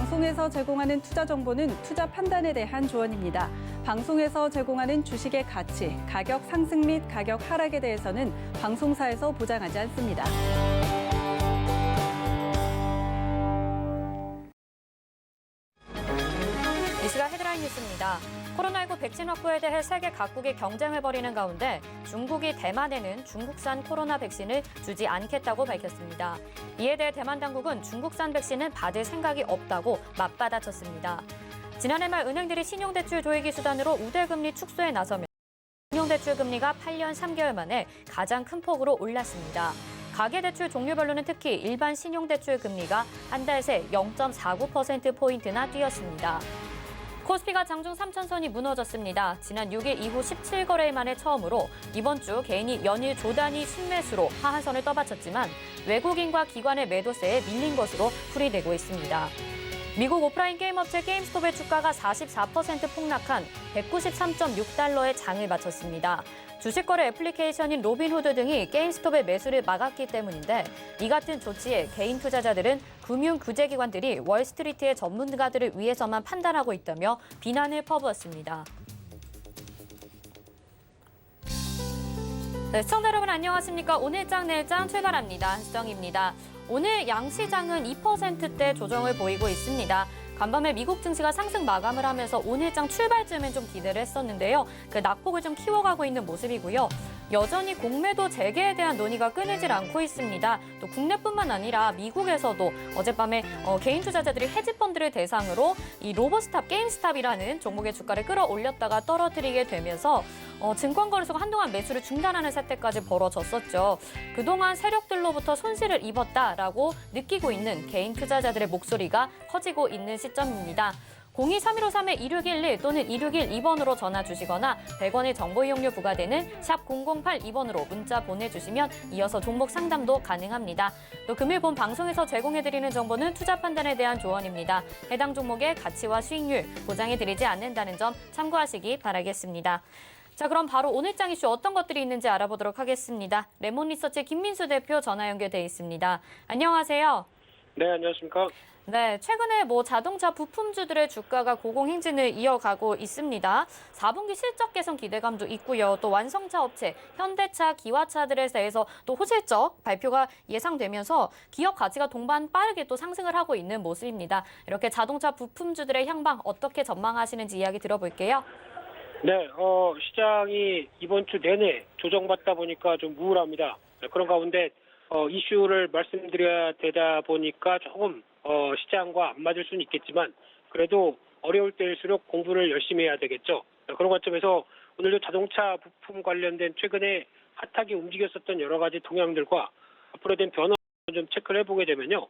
방송에서 제공하는 투자 정보는 투자 판단에 대한 조언입니다. 방송에서 제공하는 주식의 가치, 가격 상승 및 가격 하락에 대해서는 방송사에서 보장하지 않습니다. 이 시각 헤드라인 뉴스입니다. 코로나19 백신 확보에 대해 세계 각국이 경쟁을 벌이는 가운데 중국이 대만에는 중국산 코로나 백신을 주지 않겠다고 밝혔습니다. 이에 대해 대만 당국은 중국산 백신은 받을 생각이 없다고 맞받아쳤습니다. 지난해 말 은행들이 신용대출 조이기 수단으로 우대금리 축소에 나서며 신용대출 금리가 8년 3개월 만에 가장 큰 폭으로 올랐습니다. 가계대출 종류별로는 특히 일반 신용대출 금리가 한 달 새 0.49%포인트나 뛰었습니다. 코스피가 장중 3천선이 무너졌습니다. 지난 6일 이후 17거래일 만에 처음으로 이번 주 개인이 연일 조단위 순매수로 하한선을 떠받쳤지만 외국인과 기관의 매도세에 밀린 것으로 풀이되고 있습니다. 미국 오프라인 게임 업체 게임스톱의 주가가 44% 폭락한 193.6달러의 장을 마쳤습니다. 주식거래 애플리케이션인 로빈후드 등이 게임스톱의 매수를 막았기 때문인데 이 같은 조치에 개인 투자자들은 금융규제기관들이 월스트리트의 전문가들을 위해서만 판단하고 있다며 비난을 퍼부었습니다. 네, 시청자 여러분 안녕하십니까? 오늘장 내일장 출발합니다. 한수정입니다. 오늘 양시장은 2%대 조정을 보이고 있습니다. 간밤에 미국 증시가 상승 마감을 하면서 오늘장 출발쯤엔 좀 기대를 했었는데요. 그 낙폭을 좀 키워가고 있는 모습이고요. 여전히 공매도 재개에 대한 논의가 끊이질 않고 있습니다. 또 국내뿐만 아니라 미국에서도 어젯밤에 개인 투자자들이 헤지펀드를 대상으로 이 로보스탑, 게임스탑이라는 종목의 주가를 끌어올렸다가 떨어뜨리게 되면서 증권거래소가 한동안 매수를 중단하는 사태까지 벌어졌었죠. 그동안 세력들로부터 손실을 입었다라고 느끼고 있는 개인 투자자들의 목소리가 커지고 있는 시점입니다. 02-3153-2611 또는 2612번으로 전화 주시거나 100원의 정보 이용료 부과되는 샵 0082번으로 문자 보내주시면 이어서 종목 상담도 가능합니다. 또 금일 본 방송에서 제공해드리는 정보는 투자 판단에 대한 조언입니다. 해당 종목의 가치와 수익률 보장해드리지 않는다는 점 참고하시기 바라겠습니다. 자, 그럼 바로 오늘장 이슈 어떤 것들이 있는지 알아보도록 하겠습니다. 레몬리서치 김민수 대표 전화 연결돼 있습니다. 안녕하세요. 네, 안녕하십니까? 네, 최근에 자동차 부품주들의 주가가 고공행진을 이어가고 있습니다. 4분기 실적 개선 기대감도 있고요. 또 완성차 업체, 현대차, 기아차들에 대해서 또 호실적 발표가 예상되면서 기업 가치가 동반 빠르게 또 상승을 하고 있는 모습입니다. 이렇게 자동차 부품주들의 향방 어떻게 전망하시는지 이야기 들어볼게요. 네, 시장이 이번 주 내내 조정받다 보니까 좀 우울합니다. 그런 가운데 이슈를 말씀드려야 되다 보니까 조금 시장과 안 맞을 수는 있겠지만 그래도 어려울 때일수록 공부를 열심히 해야 되겠죠. 그런 관점에서 오늘도 자동차 부품 관련된 최근에 핫하게 움직였었던 여러 가지 동향들과 앞으로 된 변화를 좀 체크를 해보게 되면요.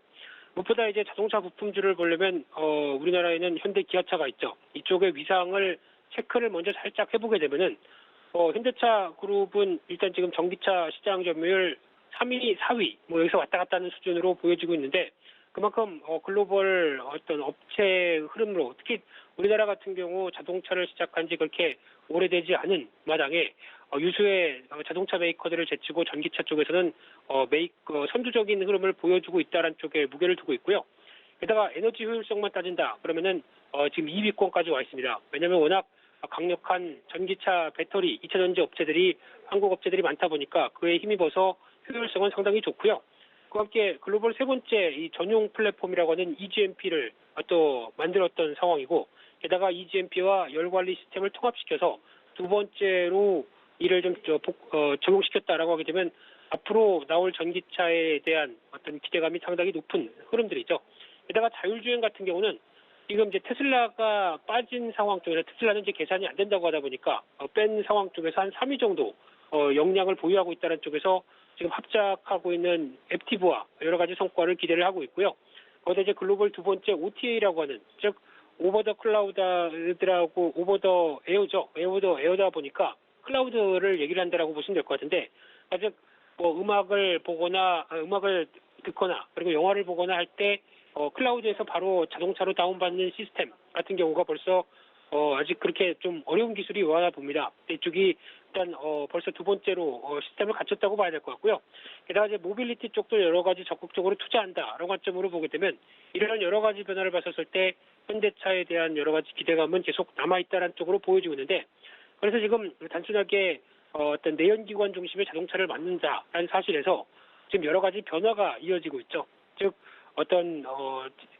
무엇보다 이제 자동차 부품주를 보려면 우리나라에는 현대 기아차가 있죠. 이쪽의 위상을 체크를 먼저 살짝 해보게 되면은 현대차 그룹은 일단 지금 전기차 시장 점유율 3위, 4위 여기서 왔다 갔다 하는 수준으로 보여지고 있는데 그만큼 글로벌 어떤 업체 흐름으로 특히 우리나라 같은 경우 자동차를 시작한 지 그렇게 오래되지 않은 마당에 유수의 자동차 메이커들을 제치고 전기차 쪽에서는 선두적인 흐름을 보여주고 있다는 쪽에 무게를 두고 있고요. 게다가 에너지 효율성만 따진다 그러면은 지금 2위권까지 와 있습니다. 왜냐하면 워낙 강력한 전기차 배터리 2차 전지 업체들이 한국 업체들이 많다 보니까 그에 힘입어서 효율성은 상당히 좋고요. 그와 함께 글로벌 세 번째 이 전용 플랫폼이라고 하는 EGMP를 또 만들었던 상황이고 게다가 EGMP와 열 관리 시스템을 통합시켜서 두 번째로 이를 좀 적용시켰다라고 하게 되면 앞으로 나올 전기차에 대한 어떤 기대감이 상당히 높은 흐름들이죠. 게다가 자율주행 같은 경우는 지금 이제 테슬라가 빠진 상황 쪽에서 테슬라는 이제 계산이 안 된다고 하다 보니까 뺀 상황 쪽에서 한 3위 정도 역량을 보유하고 있다는 쪽에서 지금 합작하고 있는 앱티브와 여러 가지 성과를 기대를 하고 있고요. 거기다 이제 글로벌 두 번째 OTA라고 하는 즉 오버 더 클라우드라고 오버 더 에어죠. 오버 더 에어다 보니까 클라우드를 얘기를 한다라고 보시면 될 것 같은데 즉 음악을 보거나 음악을 듣거나 그리고 영화를 보거나 할 때 클라우드에서 바로 자동차로 다운받는 시스템 같은 경우가 벌써 아직 그렇게 좀 어려운 기술이 요하나 봅니다. 이쪽이 일단 벌써 두 번째로 시스템을 갖췄다고 봐야 될 것 같고요. 게다가 이제 모빌리티 쪽도 여러 가지 적극적으로 투자한다라는 관점으로 보게 되면 이런 여러 가지 변화를 봤었을 때 현대차에 대한 여러 가지 기대감은 계속 남아있다는 쪽으로 보여지고 있는데, 그래서 지금 단순하게 어떤 내연기관 중심의 자동차를 만든다라는 사실에서 지금 여러 가지 변화가 이어지고 있죠. 즉 어떤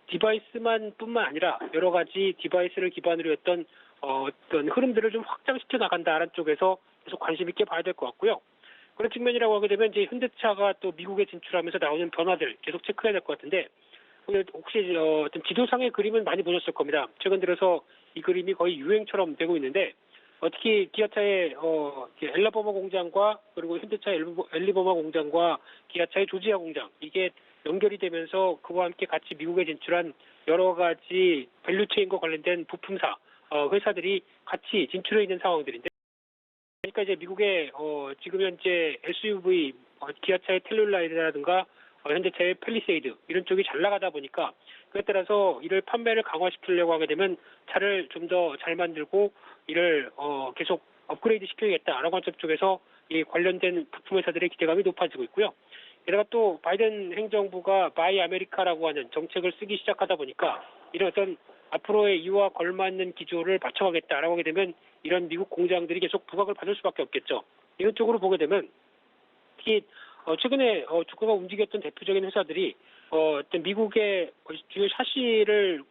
디바이스만 뿐만 아니라 여러 가지 디바이스를 기반으로 했던 어떤 흐름들을 좀 확장시켜 나간다라는 쪽에서 계속 관심 있게 봐야 될 것 같고요. 그런 측면이라고 하게 되면 이제 현대차가 또 미국에 진출하면서 나오는 변화들 계속 체크해야 될 것 같은데, 혹시 어떤 지도상의 그림은 많이 보셨을 겁니다. 최근 들어서 이 그림이 거의 유행처럼 되고 있는데, 특히 기아차의 엘라버머 공장과 그리고 현대차의 엘리버머 공장과 기아차의 조지아 공장, 이게 연결이 되면서 그와 함께 같이 미국에 진출한 여러 가지 밸류체인과 관련된 부품사 회사들이 같이 진출해 있는 상황들인데, 그러니까 이제 미국의 지금 현재 SUV 기아차의 텔룰라이드라든가 현대차의 팰리세이드 이런 쪽이 잘 나가다 보니까, 그에 따라서 이를 판매를 강화시키려고 하게 되면 차를 좀 더 잘 만들고 이를 계속 업그레이드 시켜야겠다라는 관점 쪽에서 이 관련된 부품 회사들의 기대감이 높아지고 있고요. 게다가 또 바이든 행정부가 바이 아메리카라고 하는 정책을 쓰기 시작하다 보니까 이런 어떤 앞으로의 이와 걸맞는 기조를 맞춰가겠다라고 하게 되면 이런 미국 공장들이 계속 부각을 받을 수밖에 없겠죠. 이런 쪽으로 보게 되면 특히 최근에 주가가 움직였던 대표적인 회사들이 어떤 미국의 주요 샤시를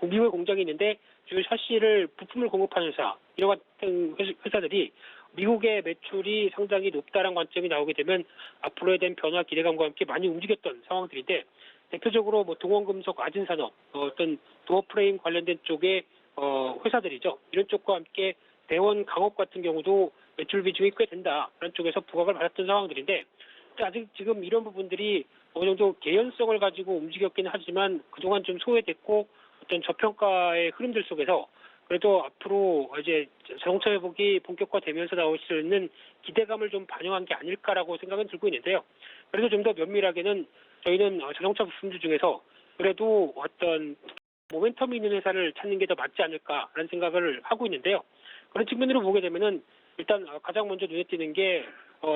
미국의 공장이 있는데 주요 샤시를 부품을 공급하는 회사, 이런 같은 회사들이 미국의 매출이 상당히 높다는 관점이 나오게 되면 앞으로에 대한 변화 기대감과 함께 많이 움직였던 상황들인데, 대표적으로 뭐 동원금속 아진산업, 어떤 도어 프레임 관련된 쪽의 회사들이죠. 이런 쪽과 함께 대원 강업 같은 경우도 매출 비중이 꽤 된다라는 쪽에서 부각을 받았던 상황들인데, 아직 지금 이런 부분들이 어느 정도 개연성을 가지고 움직였긴 하지만 그동안 좀 소외됐고 어떤 저평가의 흐름들 속에서 그래도 앞으로 이제 자동차 회복이 본격화되면서 나올 수 있는 기대감을 좀 반영한 게 아닐까라고 생각은 들고 있는데요. 그래서 좀 더 면밀하게는 저희는 자동차 부품주 중에서 그래도 어떤 모멘텀이 있는 회사를 찾는 게 더 맞지 않을까라는 생각을 하고 있는데요. 그런 측면으로 보게 되면은 일단 가장 먼저 눈에 띄는 게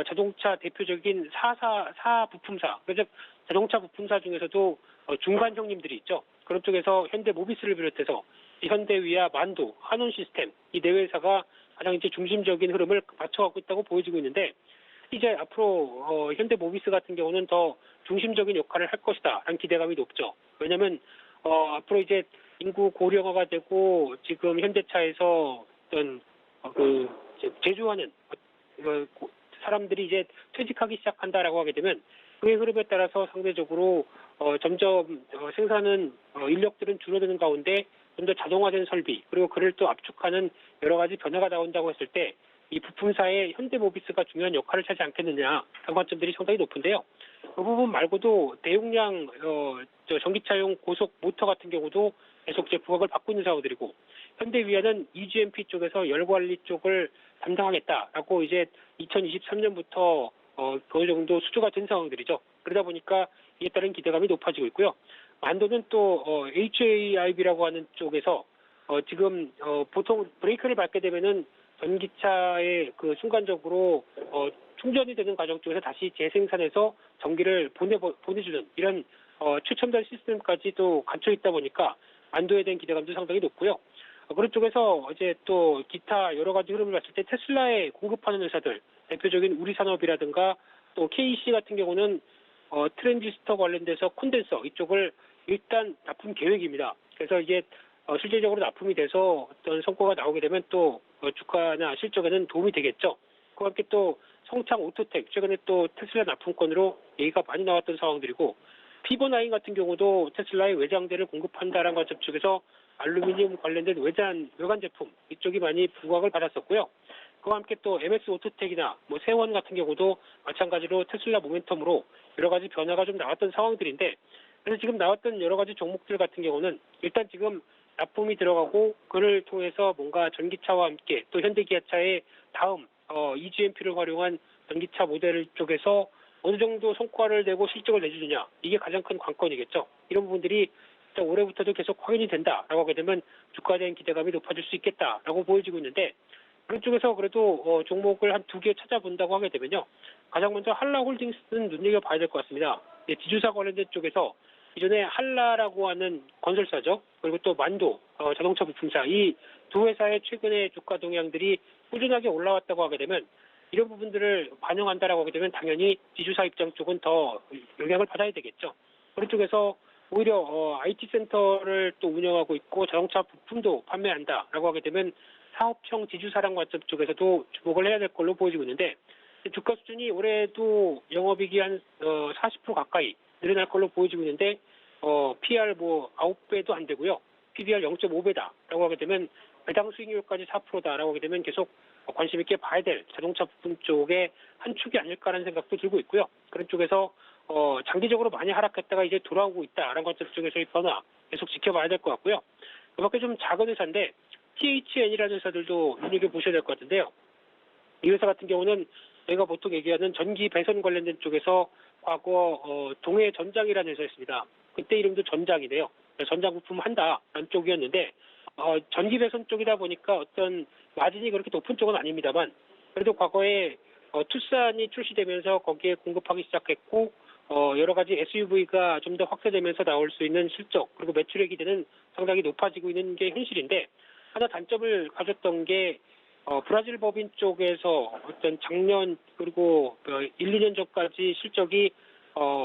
자동차 대표적인 사 부품사, 즉 자동차 부품사 중에서도 중간 형님들이 있죠. 그런 쪽에서 현대 모비스를 비롯해서 현대위아, 만도, 한온 시스템 이 네 회사가 가장 이제 중심적인 흐름을 맞춰가고 있다고 보여지고 있는데, 이제 앞으로 현대 모비스 같은 경우는 더 중심적인 역할을 할 것이다라는 기대감이 높죠. 왜냐하면 앞으로 이제 인구 고령화가 되고 지금 현대차에서 어떤 제조하는 사람들이 이제 퇴직하기 시작한다라고 하게 되면 그의 흐름에 따라서 상대적으로 점점 생산은 인력들은 줄어드는 가운데 좀 더 자동화된 설비, 그리고 그를 또 압축하는 여러 가지 변화가 나온다고 했을 때 이 부품사의 현대모비스가 중요한 역할을 차지 않겠느냐 하는 관점들이 상당히 높은데요. 그 부분 말고도 대용량 전기차용 고속 모터 같은 경우도 계속 이제 부각을 받고 있는 상황들이고, 현대위아는 EGMP 쪽에서 열관리 쪽을 담당하겠다라고 이제 2023년부터 어느 정도 수주가 된 상황들이죠. 그러다 보니까 이에 따른 기대감이 높아지고 있고요. 만도는 또 HAIB라고 하는 쪽에서 지금 보통 브레이크를 밟게 되면은 전기차에 순간적으로 충전이 되는 과정 쪽에서 다시 재생산해서 전기를 보내주는 이런 최첨단 시스템까지도 갖춰 있다 보니까 만도에 대한 기대감도 상당히 높고요. 그런 쪽에서 이제 또 기타 여러 가지 흐름을 봤을 때 테슬라에 공급하는 회사들, 대표적인 우리산업이라든가 또 KC 같은 경우는 트랜지스터 관련돼서 콘덴서 이쪽을 일단 납품 계획입니다. 그래서 이게 실질적으로 납품이 돼서 어떤 성과가 나오게 되면 또 주가나 실적에는 도움이 되겠죠. 그와 함께 또 성창 오토텍, 최근에 또 테슬라 납품권으로 얘기가 많이 나왔던 상황들이고, 피버나인 같은 경우도 테슬라의 외장재를 공급한다라는 관점 쪽에서 알루미늄 관련된 외관 제품 이쪽이 많이 부각을 받았었고요. 그와 함께 또 MS 오토텍이나 세원 같은 경우도 마찬가지로 테슬라 모멘텀으로 여러 가지 변화가 좀 나왔던 상황들인데, 그래서 지금 나왔던 여러 가지 종목들 같은 경우는 일단 지금 납품이 들어가고 그를 통해서 뭔가 전기차와 함께 또 현대기아차의 다음 EGMP를 활용한 전기차 모델 쪽에서 어느 정도 성과를 내고 실적을 내주느냐, 이게 가장 큰 관건이겠죠. 이런 부분들이 올해부터도 계속 확인이 된다라고 하게 되면 주가에 대한 기대감이 높아질 수 있겠다라고 보여지고 있는데 그런 쪽에서 그래도 종목을 한 2개 찾아본다고 하게 되면요. 가장 먼저 한라홀딩스는 눈여겨봐야 될 것 같습니다. 지주사 관련된 쪽에서 기존에 한라라고 하는 건설사죠. 그리고 또 만도 자동차 부품사 이 두 회사의 최근의 주가 동향들이 꾸준하게 올라왔다고 하게 되면 이런 부분들을 반영한다라고 하게 되면 당연히 지주사 입장 쪽은 더 영향을 받아야 되겠죠. 그런 쪽에서 오히려 IT 센터를 또 운영하고 있고 자동차 부품도 판매한다라고 하게 되면 사업형 지주사랑 관점 쪽에서도 주목을 해야 될 걸로 보여지고 있는데 주가 수준이 올해도 영업이익이 한 40% 가까이 늘어날 걸로 보여지고 있는데 PR 9배도 안 되고요. PBR 0.5배다라고 하게 되면 배당 수익률까지 4%다라고 하게 되면 계속 관심 있게 봐야 될 자동차 부품 쪽의 한 축이 아닐까라는 생각도 들고 있고요. 그런 쪽에서 장기적으로 많이 하락했다가 이제 돌아오고 있다라는 관점 쪽에서의 변화 계속 지켜봐야 될 것 같고요. 그밖에 좀 작은 회사인데 THN이라는 회사들도 눈여겨보셔야 될 것 같은데요. 이 회사 같은 경우는 저희가 보통 얘기하는 전기 배선 관련된 쪽에서 과거 동해전장이라는 회사였습니다. 그때 이름도 전장이네요. 전장 부품 한다라는 쪽이었는데 전기 배선 쪽이다 보니까 어떤 마진이 그렇게 높은 쪽은 아닙니다만 그래도 과거에 투싼이 출시되면서 거기에 공급하기 시작했고 여러 가지 SUV가 좀 더 확대되면서 나올 수 있는 실적 그리고 매출의 기대는 상당히 높아지고 있는 게 현실인데 하나 단점을 가졌던 게 브라질 법인 쪽에서 어떤 작년 그리고 1, 2년 전까지 실적이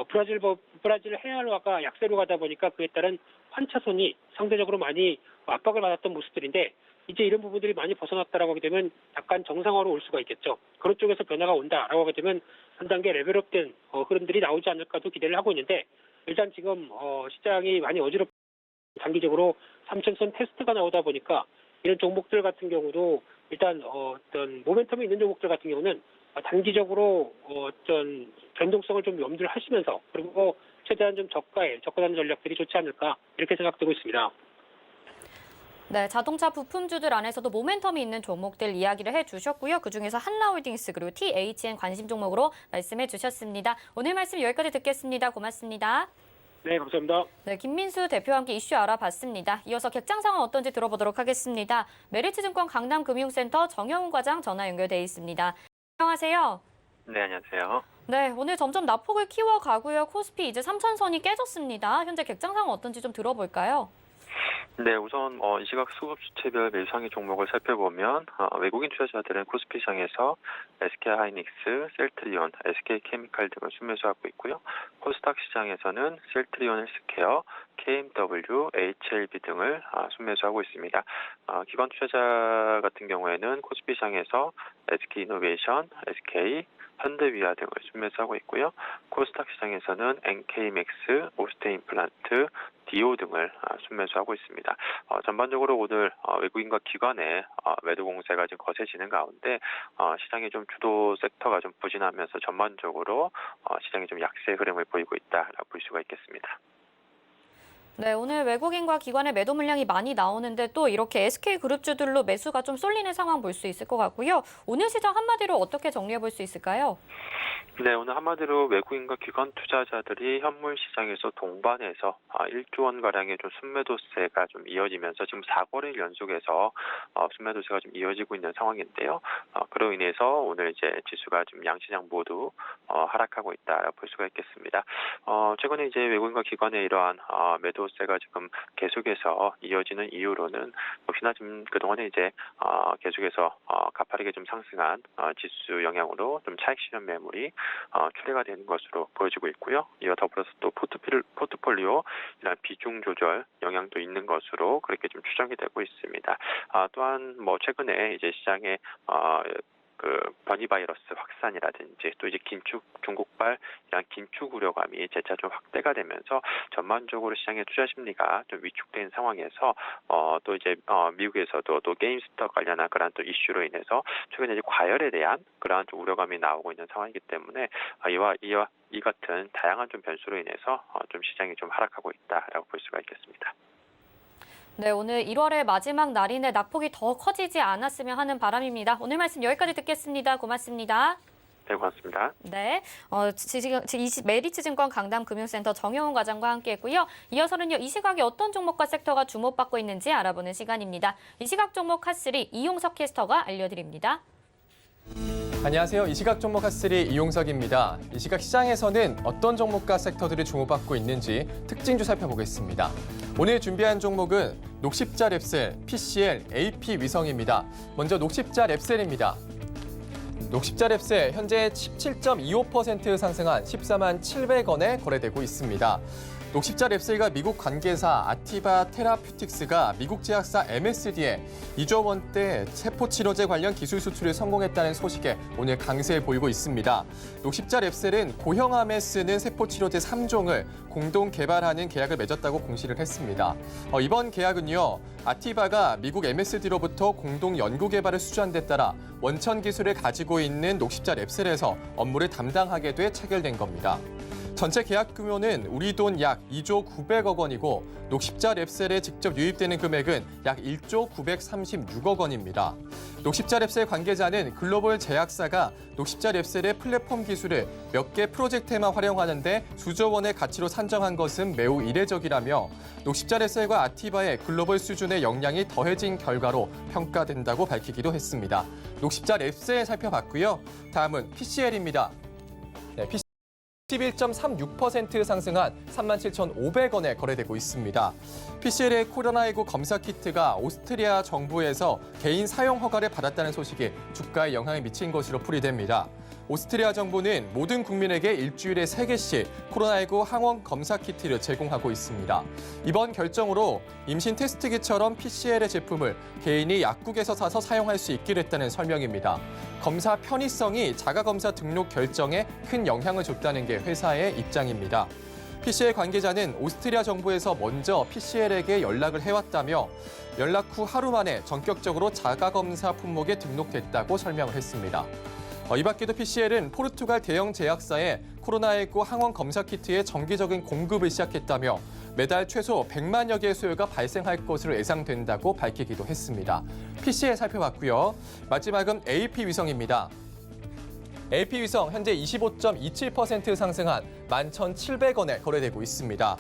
브라질 해알화가 약세로 가다 보니까 그에 따른 환차손이 상대적으로 많이 압박을 받았던 모습들인데 이제 이런 부분들이 많이 벗어났다라고 하게 되면 약간 정상화로 올 수가 있겠죠. 그런 쪽에서 변화가 온다라고 하게 되면 한 단계 레벨업된 흐름들이 나오지 않을까도 기대를 하고 있는데 일단 지금 시장이 많이 어지럽 단기적으로 3,000선 테스트가 나오다 보니까 이런 종목들 같은 경우도 일단 어떤 모멘텀이 있는 종목들 같은 경우는 단기적으로 어떤 변동성을 좀 염두를 하시면서 그리고 최대한 좀 저가에 접근하는 전략들이 좋지 않을까 이렇게 생각되고 있습니다. 네, 자동차 부품주들 안에서도 모멘텀이 있는 종목들 이야기를 해주셨고요. 그중에서 한라홀딩스 그리고 THN 관심 종목으로 말씀해 주셨습니다. 오늘 말씀 여기까지 듣겠습니다. 고맙습니다. 네, 감사합니다. 네, 김민수 대표와 함께 이슈 알아봤습니다. 이어서 객장 상황 어떤지 들어보도록 하겠습니다. 메리츠증권 강남금융센터 정영훈 과장 전화 연결돼 있습니다. 안녕하세요. 네, 안녕하세요. 네, 오늘 점점 낙폭을 키워가고요. 코스피 이제 3,000선이 깨졌습니다. 현재 객장 상황 어떤지 좀 들어볼까요? 네, 우선 이 시각 수급 주체별 매수상위 종목을 살펴보면 외국인 투자자들은 코스피 시장에서 SK하이닉스, 셀트리온, SK케미칼 등을 순매수하고 있고요. 코스닥 시장에서는 셀트리온 헬스케어, KMW, HLB 등을 순매수하고 있습니다. 기관 투자자 같은 경우에는 코스피 시장에서 SK이노베이션, SK, 현대위아 등을 순매수하고 있고요. 코스닥 시장에서는 NK맥스, 오스테임플란트, 디오 등을 순매수하고 있습니다. 전반적으로 오늘 외국인과 기관의 매도 공세가 좀 거세지는 가운데 시장의 좀 주도 섹터가 좀 부진하면서 전반적으로 시장이 좀 약세 흐름을 보이고 있다라고 볼 수가 있겠습니다. 네, 오늘 외국인과 기관의 매도 물량이 많이 나오는데 또 이렇게 SK그룹주들로 매수가 좀 쏠리는 상황 볼 수 있을 것 같고요. 오늘 시장 한마디로 어떻게 정리해 볼 수 있을까요? 네, 오늘 한마디로 외국인과 기관 투자자들이 현물 시장에서 동반해서 1조 원 가량의 좀 순매도세가 좀 이어지면서 지금 4거래일 연속해서 순매도세가 좀 이어지고 있는 상황인데요. 그로 인해서 오늘 이제 지수가 좀 양시장 모두 하락하고 있다라고 볼 수가 있겠습니다. 최근에 이제 외국인과 기관의 이러한 매도세가 지금 계속해서 이어지는 이유로는 역시나 지금 그동안에 이제 계속해서 가파르게 좀 상승한 지수 영향으로 좀 차익 실현 매물이 출회가 되는 것으로 보여지고 있고요. 이와 더불어서 또 포트폴리오 이런 비중 조절 영향도 있는 것으로 그렇게 좀 추정이 되고 있습니다. 또한 뭐 최근에 이제 시장에 변이 바이러스 확산이라든지 또 이제 중국발 이런 긴축 우려감이 재차 좀 확대가 되면서 전반적으로 시장의 투자 심리가 좀 위축된 상황에서 또 이제 미국에서도 또 게임스톱 관련한 그런 또 이슈로 인해서 최근에 이제 과열에 대한 그러한 좀 우려감이 나오고 있는 상황이기 때문에 이 같은 다양한 좀 변수로 인해서 좀 시장이 좀 하락하고 있다라고 볼 수가 있겠습니다. 네, 오늘 1월의 마지막 날인데 낙폭이 더 커지지 않았으면 하는 바람입니다. 오늘 말씀 여기까지 듣겠습니다. 고맙습니다. 네, 고맙습니다. 네, 메리츠증권 강남금융센터 정영훈 과장과 함께했고요. 이어서는요, 이 시각에 어떤 종목과 섹터가 주목받고 있는지 알아보는 시간입니다. 이 시각 종목 핫3 이용석 캐스터가 알려드립니다. 안녕하세요. 이 시각 종목 핫3 이용석입니다. 이 시각 시장에서는 어떤 종목과 섹터들이 주목받고 있는지 특징주 살펴보겠습니다. 오늘 준비한 종목은 녹십자 랩셀, PCL, AP위성입니다. 먼저 녹십자 랩셀입니다. 녹십자 랩셀 현재 17.25% 상승한 14만 700원에 거래되고 있습니다. 녹십자 랩셀과 미국 관계사 아티바 테라퓨틱스가 미국 제약사 MSD에 2조 원대 세포치료제 관련 기술 수출에 성공했다는 소식에 오늘 강세 보이고 있습니다. 녹십자 랩셀은 고형암에 쓰는 세포치료제 3종을 공동 개발하는 계약을 맺었다고 공시를 했습니다. 이번 계약은요, 아티바가 미국 MSD로부터 공동 연구 개발을 수주한 데 따라 원천 기술을 가지고 있는 녹십자 랩셀에서 업무를 담당하게 돼 체결된 겁니다. 전체 계약 규모는 우리 돈 약 2조 900억 원이고 녹십자 랩셀에 직접 유입되는 금액은 약 1조 936억 원입니다. 녹십자 랩셀 관계자는 글로벌 제약사가 녹십자 랩셀의 플랫폼 기술을 몇 개 프로젝트에만 활용하는데 수조 원의 가치로 산정한 것은 매우 이례적이라며 녹십자 랩셀과 아티바의 글로벌 수준의 역량이 더해진 결과로 평가된다고 밝히기도 했습니다. 녹십자 랩셀 살펴봤고요. 다음은 PCL입니다. 11.36% 상승한 37,500원에 거래되고 있습니다. PCL의 코로나19 검사 키트가 오스트리아 정부에서 개인 사용 허가를 받았다는 소식이 주가에 영향을 미친 것으로 풀이됩니다. 오스트리아 정부는 모든 국민에게 일주일에 3개씩 코로나19 항원 검사 키트를 제공하고 있습니다. 이번 결정으로 임신 테스트기처럼 PCL의 제품을 개인이 약국에서 사서 사용할 수 있게 됐다는 설명입니다. 검사 편의성이 자가검사 등록 결정에 큰 영향을 줬다는 게 회사의 입장입니다. PCL 관계자는 오스트리아 정부에서 먼저 PCL에게 연락을 해왔다며 연락 후 하루 만에 전격적으로 자가검사 품목에 등록됐다고 설명을 했습니다. 이 밖에도 PCL은 포르투갈 대형 제약사에 코로나19 항원 검사 키트의 정기적인 공급을 시작했다며 매달 최소 100만여 개의 수요가 발생할 것으로 예상된다고 밝히기도 했습니다. PCL 살펴봤고요. 마지막은 AP위성입니다. AP위성 현재 25.27% 상승한 11,700원에 거래되고 있습니다.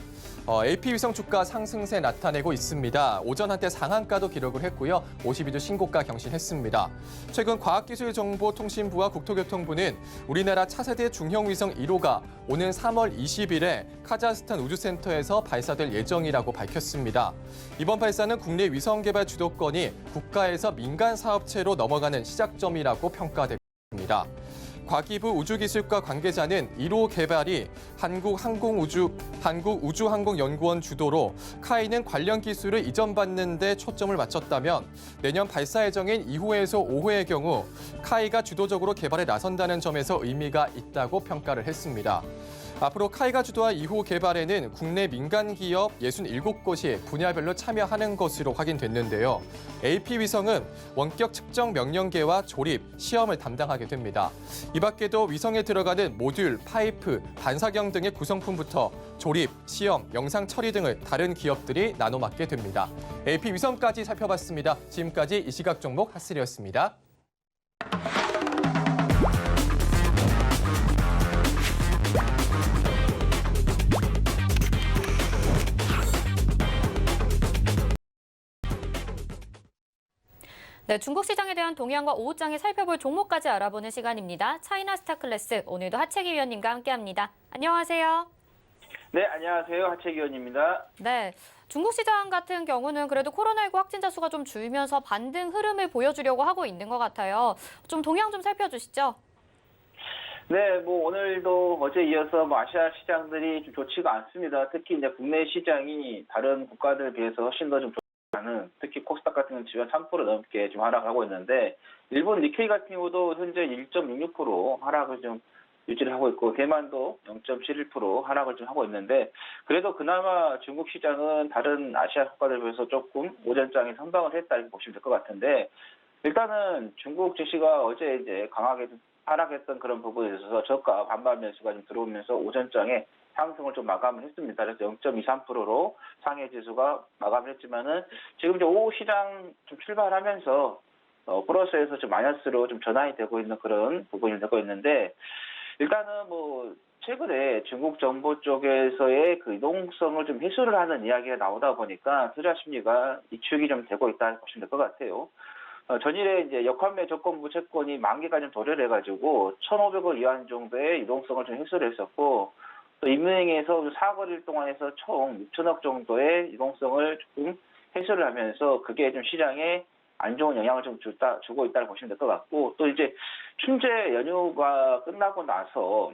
AP위성 주가 상승세 나타내고 있습니다. 오전 한때 상한가도 기록을 했고요. 52주 신고가 경신했습니다. 최근 과학기술정보통신부와 국토교통부는 우리나라 차세대 중형위성 1호가 오는 3월 20일에 카자흐스탄 우주센터에서 발사될 예정이라고 밝혔습니다. 이번 발사는 국내 위성개발 주도권이 국가에서 민간 사업체로 넘어가는 시작점이라고 평가되고 있습니다. 과기부 우주기술과 관계자는 1호 개발이 한국우주항공연구원 주도로 카이는 관련 기술을 이전받는 데 초점을 맞췄다면 내년 발사 예정인 2호에서 5호의 경우 카이가 주도적으로 개발에 나선다는 점에서 의미가 있다고 평가를 했습니다. 앞으로 카이가 주도한 2호 개발에는 국내 민간 기업 67곳이 분야별로 참여하는 것으로 확인됐는데요. AP위성은 원격 측정 명령계와 조립, 시험을 담당하게 됩니다. 이 밖에도 위성에 들어가는 모듈, 파이프, 반사경 등의 구성품부터 조립, 시험, 영상 처리 등을 다른 기업들이 나눠 맡게 됩니다. AP위성까지 살펴봤습니다. 지금까지 이 시각 종목 핫3였습니다. 네, 중국 시장에 대한 동향과 오후장에 살펴볼 종목까지 알아보는 시간입니다. 차이나 스타클래스, 오늘도 하채기 위원님과 함께합니다. 안녕하세요. 네, 안녕하세요. 하채기 위원입니다. 네, 중국 시장 같은 경우는 그래도 코로나19 확진자 수가 좀 줄면서 반등 흐름을 보여주려고 하고 있는 것 같아요. 좀 동향 좀 살펴주시죠. 네, 오늘도 어제 이어서 아시아 시장들이 좀 좋지가 않습니다. 특히 이제 국내 시장이 다른 국가들에 비해서 훨씬 더 좀 좋지는 특히 코스닥 같은 경우는 지금 3% 넘게 좀 하락하고 있는데 일본 니케이 같은 경우도 현재 1.66% 하락을 좀 유지를 하고 있고 대만도 0.71% 하락을 좀 하고 있는데 그래도 그나마 중국 시장은 다른 아시아 국가들에 비해서 조금 오전장에 상방을 했다 이렇게 보시면 될 것 같은데 일단은 중국 증시가 어제 이제 강하게 하락했던 그런 부분에 있어서 저가 반발 매수가 좀 들어오면서 오전장에 상승을 좀 마감을 했습니다. 그래서 0.23%로 상해 지수가 마감을 했지만은 지금 이제 오후 시장 좀 출발하면서 플러스에서 좀 마이너스로 좀 전환이 되고 있는 그런 부분이 되고 있는데, 일단은 뭐 최근에 중국 정부 쪽에서의 그 이동성을 좀 해소를 하는 이야기가 나오다 보니까 투자 심리가 위축이 좀 되고 있다고 보시면 될 것 같아요. 전일에 이제 역환매 조건부 채권이 만기가 좀 도래해가지고 1,500억 위안 정도의 이동성을 좀 해소를 했었고, 또 인민행에서 사거리를 동안에서 총 6천억 정도의 이동성을 조금 해소를 하면서 그게 좀 시장에 안 좋은 영향을 좀 주고 있다고 보시면 될 것 같고, 또 이제 춘제 연휴가 끝나고 나서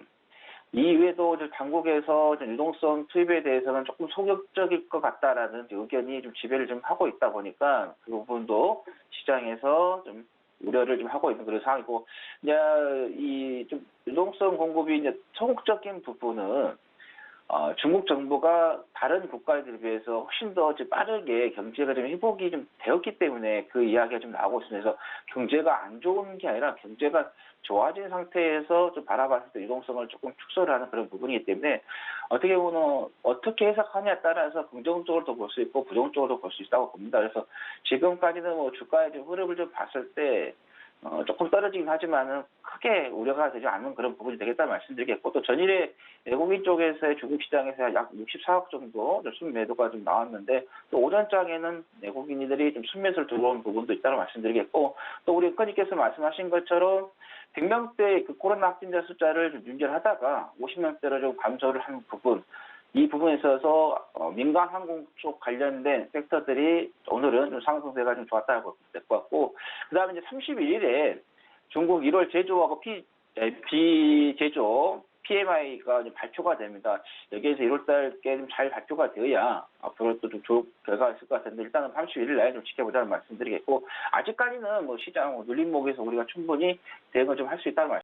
이외에도 당국에서 좀 유동성 투입에 대해서는 조금 소극적일 것 같다라는 의견이 좀 지배를 좀 하고 있다 보니까 그 부분도 시장에서 좀 우려를 좀 하고 있는 그런 상황이고, 이제 이 좀 유동성 공급이 이제 소극적인 부분은 중국 정부가 다른 국가들에 비해서 훨씬 더 빠르게 경제가 좀 회복이 좀 되었기 때문에 그 이야기가 좀 나오고 있습니다. 그래서 경제가 안 좋은 게 아니라 경제가 좋아진 상태에서 좀 바라봤을 때 유동성을 조금 축소를 하는 그런 부분이기 때문에 어떻게 보면 어떻게 해석하냐에 따라서 긍정적으로도 볼 수 있고 부정적으로도 볼 수 있다고 봅니다. 그래서 지금까지는 뭐 주가의 좀 흐름을 좀 봤을 때 조금 떨어지긴 하지만은 크게 우려가 되지 않는 그런 부분이 되겠다는 말씀드리겠고, 또 전일에 외국인 쪽에서의 중국 시장에서 약 64억 정도 순매도가 좀 나왔는데, 또 오전장에는 외국인들이 좀 순매수를 들어온 부분도 있다고 말씀드리겠고, 또 우리 앵커님께서 말씀하신 것처럼 100명대 그 코로나 확진자 숫자를 좀 유지하다가 50명대로 좀 감소를 하는 부분, 이 부분에 있어서 민간 항공 쪽 관련된 섹터들이 오늘은 좀 상승세가 좀 좋았다고 될 것 같고, 그다음에 이제 31일에 중국 1월 제조하고 비제조 PMI가 발표가 됩니다. 여기에서 1월 달께 좀 잘 발표가 되어야 앞으로 또 좀 좋은 결과가 있을 것 같은데, 일단은 31일 날 좀 지켜보자는 말씀드리겠고, 아직까지는 뭐 시장 눌림목에서 우리가 충분히 대응을 좀 할 수 있다는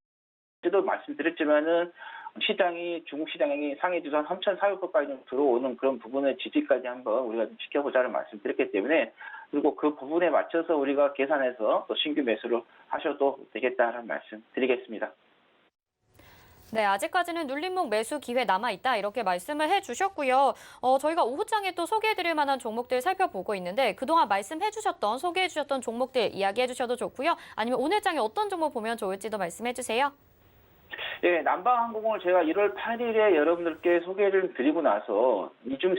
말씀드렸지만은 시장이 중국 시장이 상해지선 3,400%까지 좀 들어오는 그런 부분의 지지까지 한번 우리가 좀 지켜보자는 말씀드렸기 때문에, 그리고 그 부분에 맞춰서 우리가 계산해서 또 신규 매수를 하셔도 되겠다는 말씀 드리겠습니다. 네, 아직까지는 눌림목 매수 기회 남아있다 이렇게 말씀을 해주셨고요. 저희가 오후장에 또 소개해드릴 만한 종목들 살펴보고 있는데 그동안 말씀해주셨던 소개해주셨던 종목들 이야기해주셔도 좋고요. 아니면 오늘 장에 어떤 종목 보면 좋을지도 말씀해주세요. 예, 남방항공을 제가 1월 8일에 여러분들께 소개를 드리고 나서 이쯤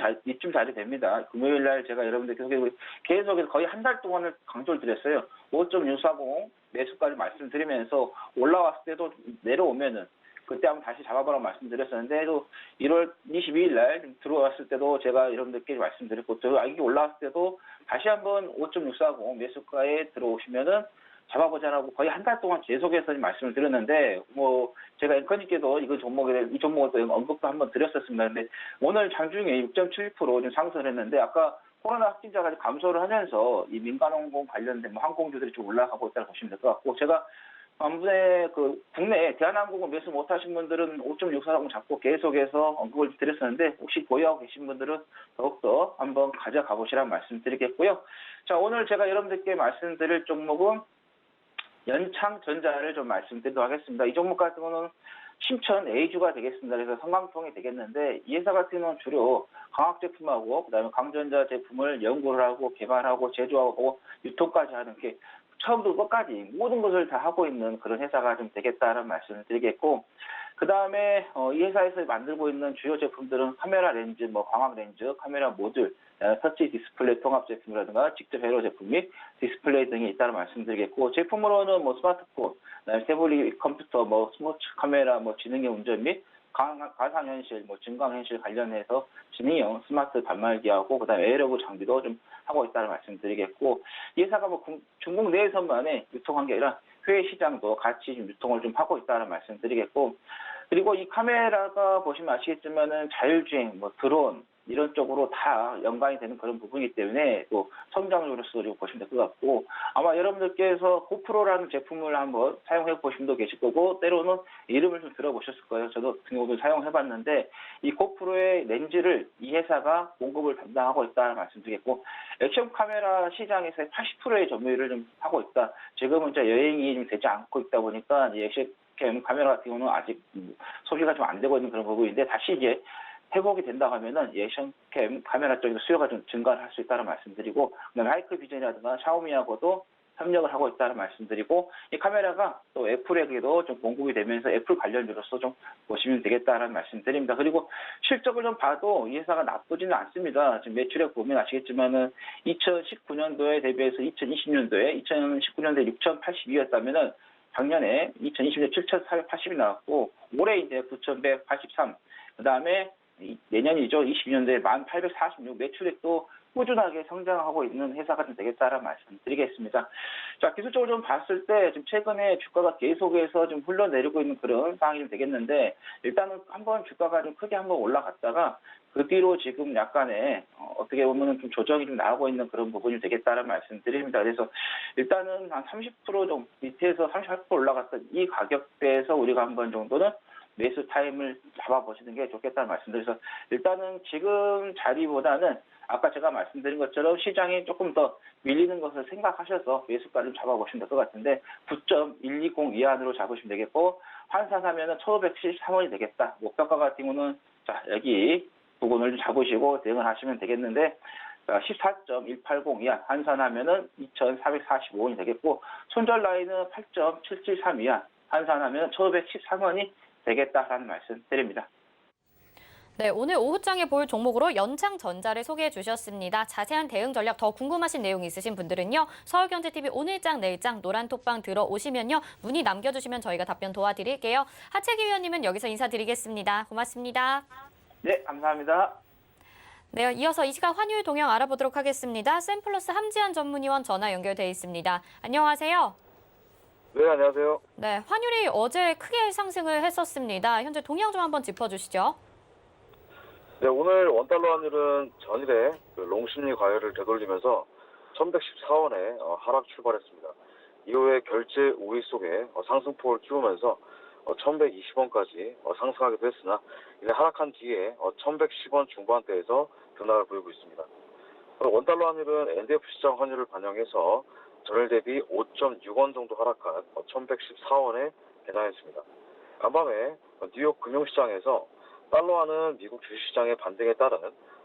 자리 됩니다. 금요일 날 제가 여러분들께 소개를 계속해서 거의 한 달 동안을 강조를 드렸어요. 5.640 매수까지 말씀드리면서 올라왔을 때도 내려오면은 그때 한번 다시 잡아보라고 말씀드렸었는데, 또 1월 22일 날 들어왔을 때도 제가 여러분들께 말씀드렸고, 또 이게 올라왔을 때도 다시 한번 5.640 매수가에 들어오시면은 잡아보자라고 거의 한 달 동안 계속해서 말씀을 드렸는데, 뭐 제가 앵커님께도 이 종목을 또 언급도 한번 드렸었습니다. 근데 오늘 장중에 6.7% 좀 상승을 했는데, 아까 코로나 확진자가 감소를 하면서 이 민간항공 관련된 항공주들이 좀 올라가고 있다고 보시면 될 것 같고, 제가 반분에 그 국내 대한항공을 매수 못하신 분들은 5.640 잡고 계속해서 언급을 드렸었는데, 혹시 보유하고 계신 분들은 더욱더 한번 가져가 보시라는 말씀드리겠고요. 자, 오늘 제가 여러분들께 말씀드릴 종목은 연창전자를 좀 말씀드리도록 하겠습니다. 이 종목 같은 경우는 심천 A주가 되겠습니다. 그래서 성강통이 되겠는데, 이 회사 같은 경우는 주로 광학 제품하고 그다음에 강전자 제품을 연구를 하고 개발하고 제조하고 유통까지 하는 게 처음부터 끝까지 모든 것을 다 하고 있는 그런 회사가 좀 되겠다는 말씀을 드리겠고, 그 다음에 이 회사에서 만들고 있는 주요 제품들은 카메라 렌즈, 광학 렌즈, 카메라 모듈, 터치 디스플레이 통합 제품이라든가 직접 회로 제품 및 디스플레이 등이 있다는 말씀드리겠고, 제품으로는 스마트폰, 태블릿 컴퓨터, 스포츠 카메라, 지능형 운전 및 가상현실, 증강현실 관련해서 지능형 스마트 단말기하고 그다음에 웨어러블 장비도 좀 하고 있다는 말씀드리겠고, 이 회사가 중국 내에서만의 유통한 게 아니라 해외 시장도 같이 좀 유통을 좀 하고 있다는 말씀드리겠고, 그리고 이 카메라가 보시면 아시겠지만은 자율주행, 드론 이런 쪽으로 다 연관이 되는 그런 부분이기 때문에 또 성장주로서 보시면 될 것 같고, 아마 여러분들께서 고프로라는 제품을 한번 사용해 보신 분도 계실 거고, 때로는 이름을 좀 들어보셨을 거예요. 저도 같은 경우도 사용해 봤는데, 이 고프로의 렌즈를 이 회사가 공급을 담당하고 있다는 말씀드리겠고, 액션 카메라 시장에서의 80%의 점유율을 좀 하고 있다. 지금은 이제 여행이 좀 되지 않고 있다 보니까 이 액션 카메라 같은 경우는 아직 소비가 좀 안 되고 있는 그런 부분인데, 다시 이제 회복이 된다고 하면은 액션캠 카메라 쪽에서 수요가 좀 증가를 할 수 있다는 말씀드리고, 그다음에 하이크 비전이라든가 샤오미하고도 협력을 하고 있다는 말씀드리고, 이 카메라가 또 애플에게도 좀 공급이 되면서 애플 관련주로서 좀 보시면 되겠다라는 말씀드립니다. 그리고 실적을 좀 봐도 이 회사가 나쁘지는 않습니다. 지금 매출액 보면 아시겠지만은 2019년도에 대비해서 2020년도에 2019년도에 6,082였다면은 작년에 2020년에 7,480이 나왔고, 올해 이제 9,183, 그 다음에 내년이죠. 22년도에 1,846 매출액도 꾸준하게 성장하고 있는 회사가 좀 되겠다라는 말씀드리겠습니다. 자, 기술적으로 좀 봤을 때 지금 최근에 주가가 계속해서 좀 흘러내리고 있는 그런 상황이 좀 되겠는데, 일단은 한번 주가가 좀 크게 한번 올라갔다가 그 뒤로 지금 약간의 어떻게 보면은 좀 조정이 좀 나오고 있는 그런 부분이 되겠다라는 말씀드립니다. 그래서 일단은 한 30% 밑에서 38% 올라갔던 이 가격대에서 우리가 한번 정도는 매수 타임을 잡아보시는 게 좋겠다는 말씀드려서, 일단은 지금 자리보다는 아까 제가 말씀드린 것처럼 시장이 조금 더 밀리는 것을 생각하셔서 매수가를 잡아보시면 될 것 같은데, 9.120 이하로 잡으시면 되겠고, 환산하면 1,573원이 되겠다. 목표가 같은 경우는 자, 여기 부분을 좀 잡으시고 대응을 하시면 되겠는데, 14.180 이하 환산하면은 2,445원이 되겠고, 손절 라인은 8.773 이하 환산하면 1,513원이 되겠다라는 말씀 드립니다. 네, 오늘 오후장에 볼 종목으로 연창전자를 소개해 주셨습니다. 자세한 대응 전략 더 궁금하신 내용 있으신 분들은요. 서울경제TV 오늘장 내일장 노란톡방 들어오시면요. 문의 남겨주시면 저희가 답변 도와드릴게요. 하채기 위원님은 여기서 인사드리겠습니다. 고맙습니다. 네, 감사합니다. 네, 이어서 이 시간 환율 동향 알아보도록 하겠습니다. 샘플러스 함지한 전문위원 전화 연결돼 있습니다. 안녕하세요. 네, 안녕하세요. 네, 환율이 어제 크게 상승을 했었습니다. 현재 동향 좀 한번 짚어주시죠. 네, 오늘 원달러 환율은 전일에 롱심리 과열을 되돌리면서 1114원에 하락 출발했습니다. 이후에 결제 우위 속에 상승폭을 키우면서 1120원까지 상승하기도 했으나 이제 하락한 뒤에 1110원 중반대에서 등락을 보이고 있습니다. 원달러 환율은 NDF 시장 환율을 반영해서 전일 대비 5.6원 정도 하락한 1114원에 해당했습니다. 간밤에 뉴욕 금융시장에서 달러화는 미국 주식시장의 반등에 따른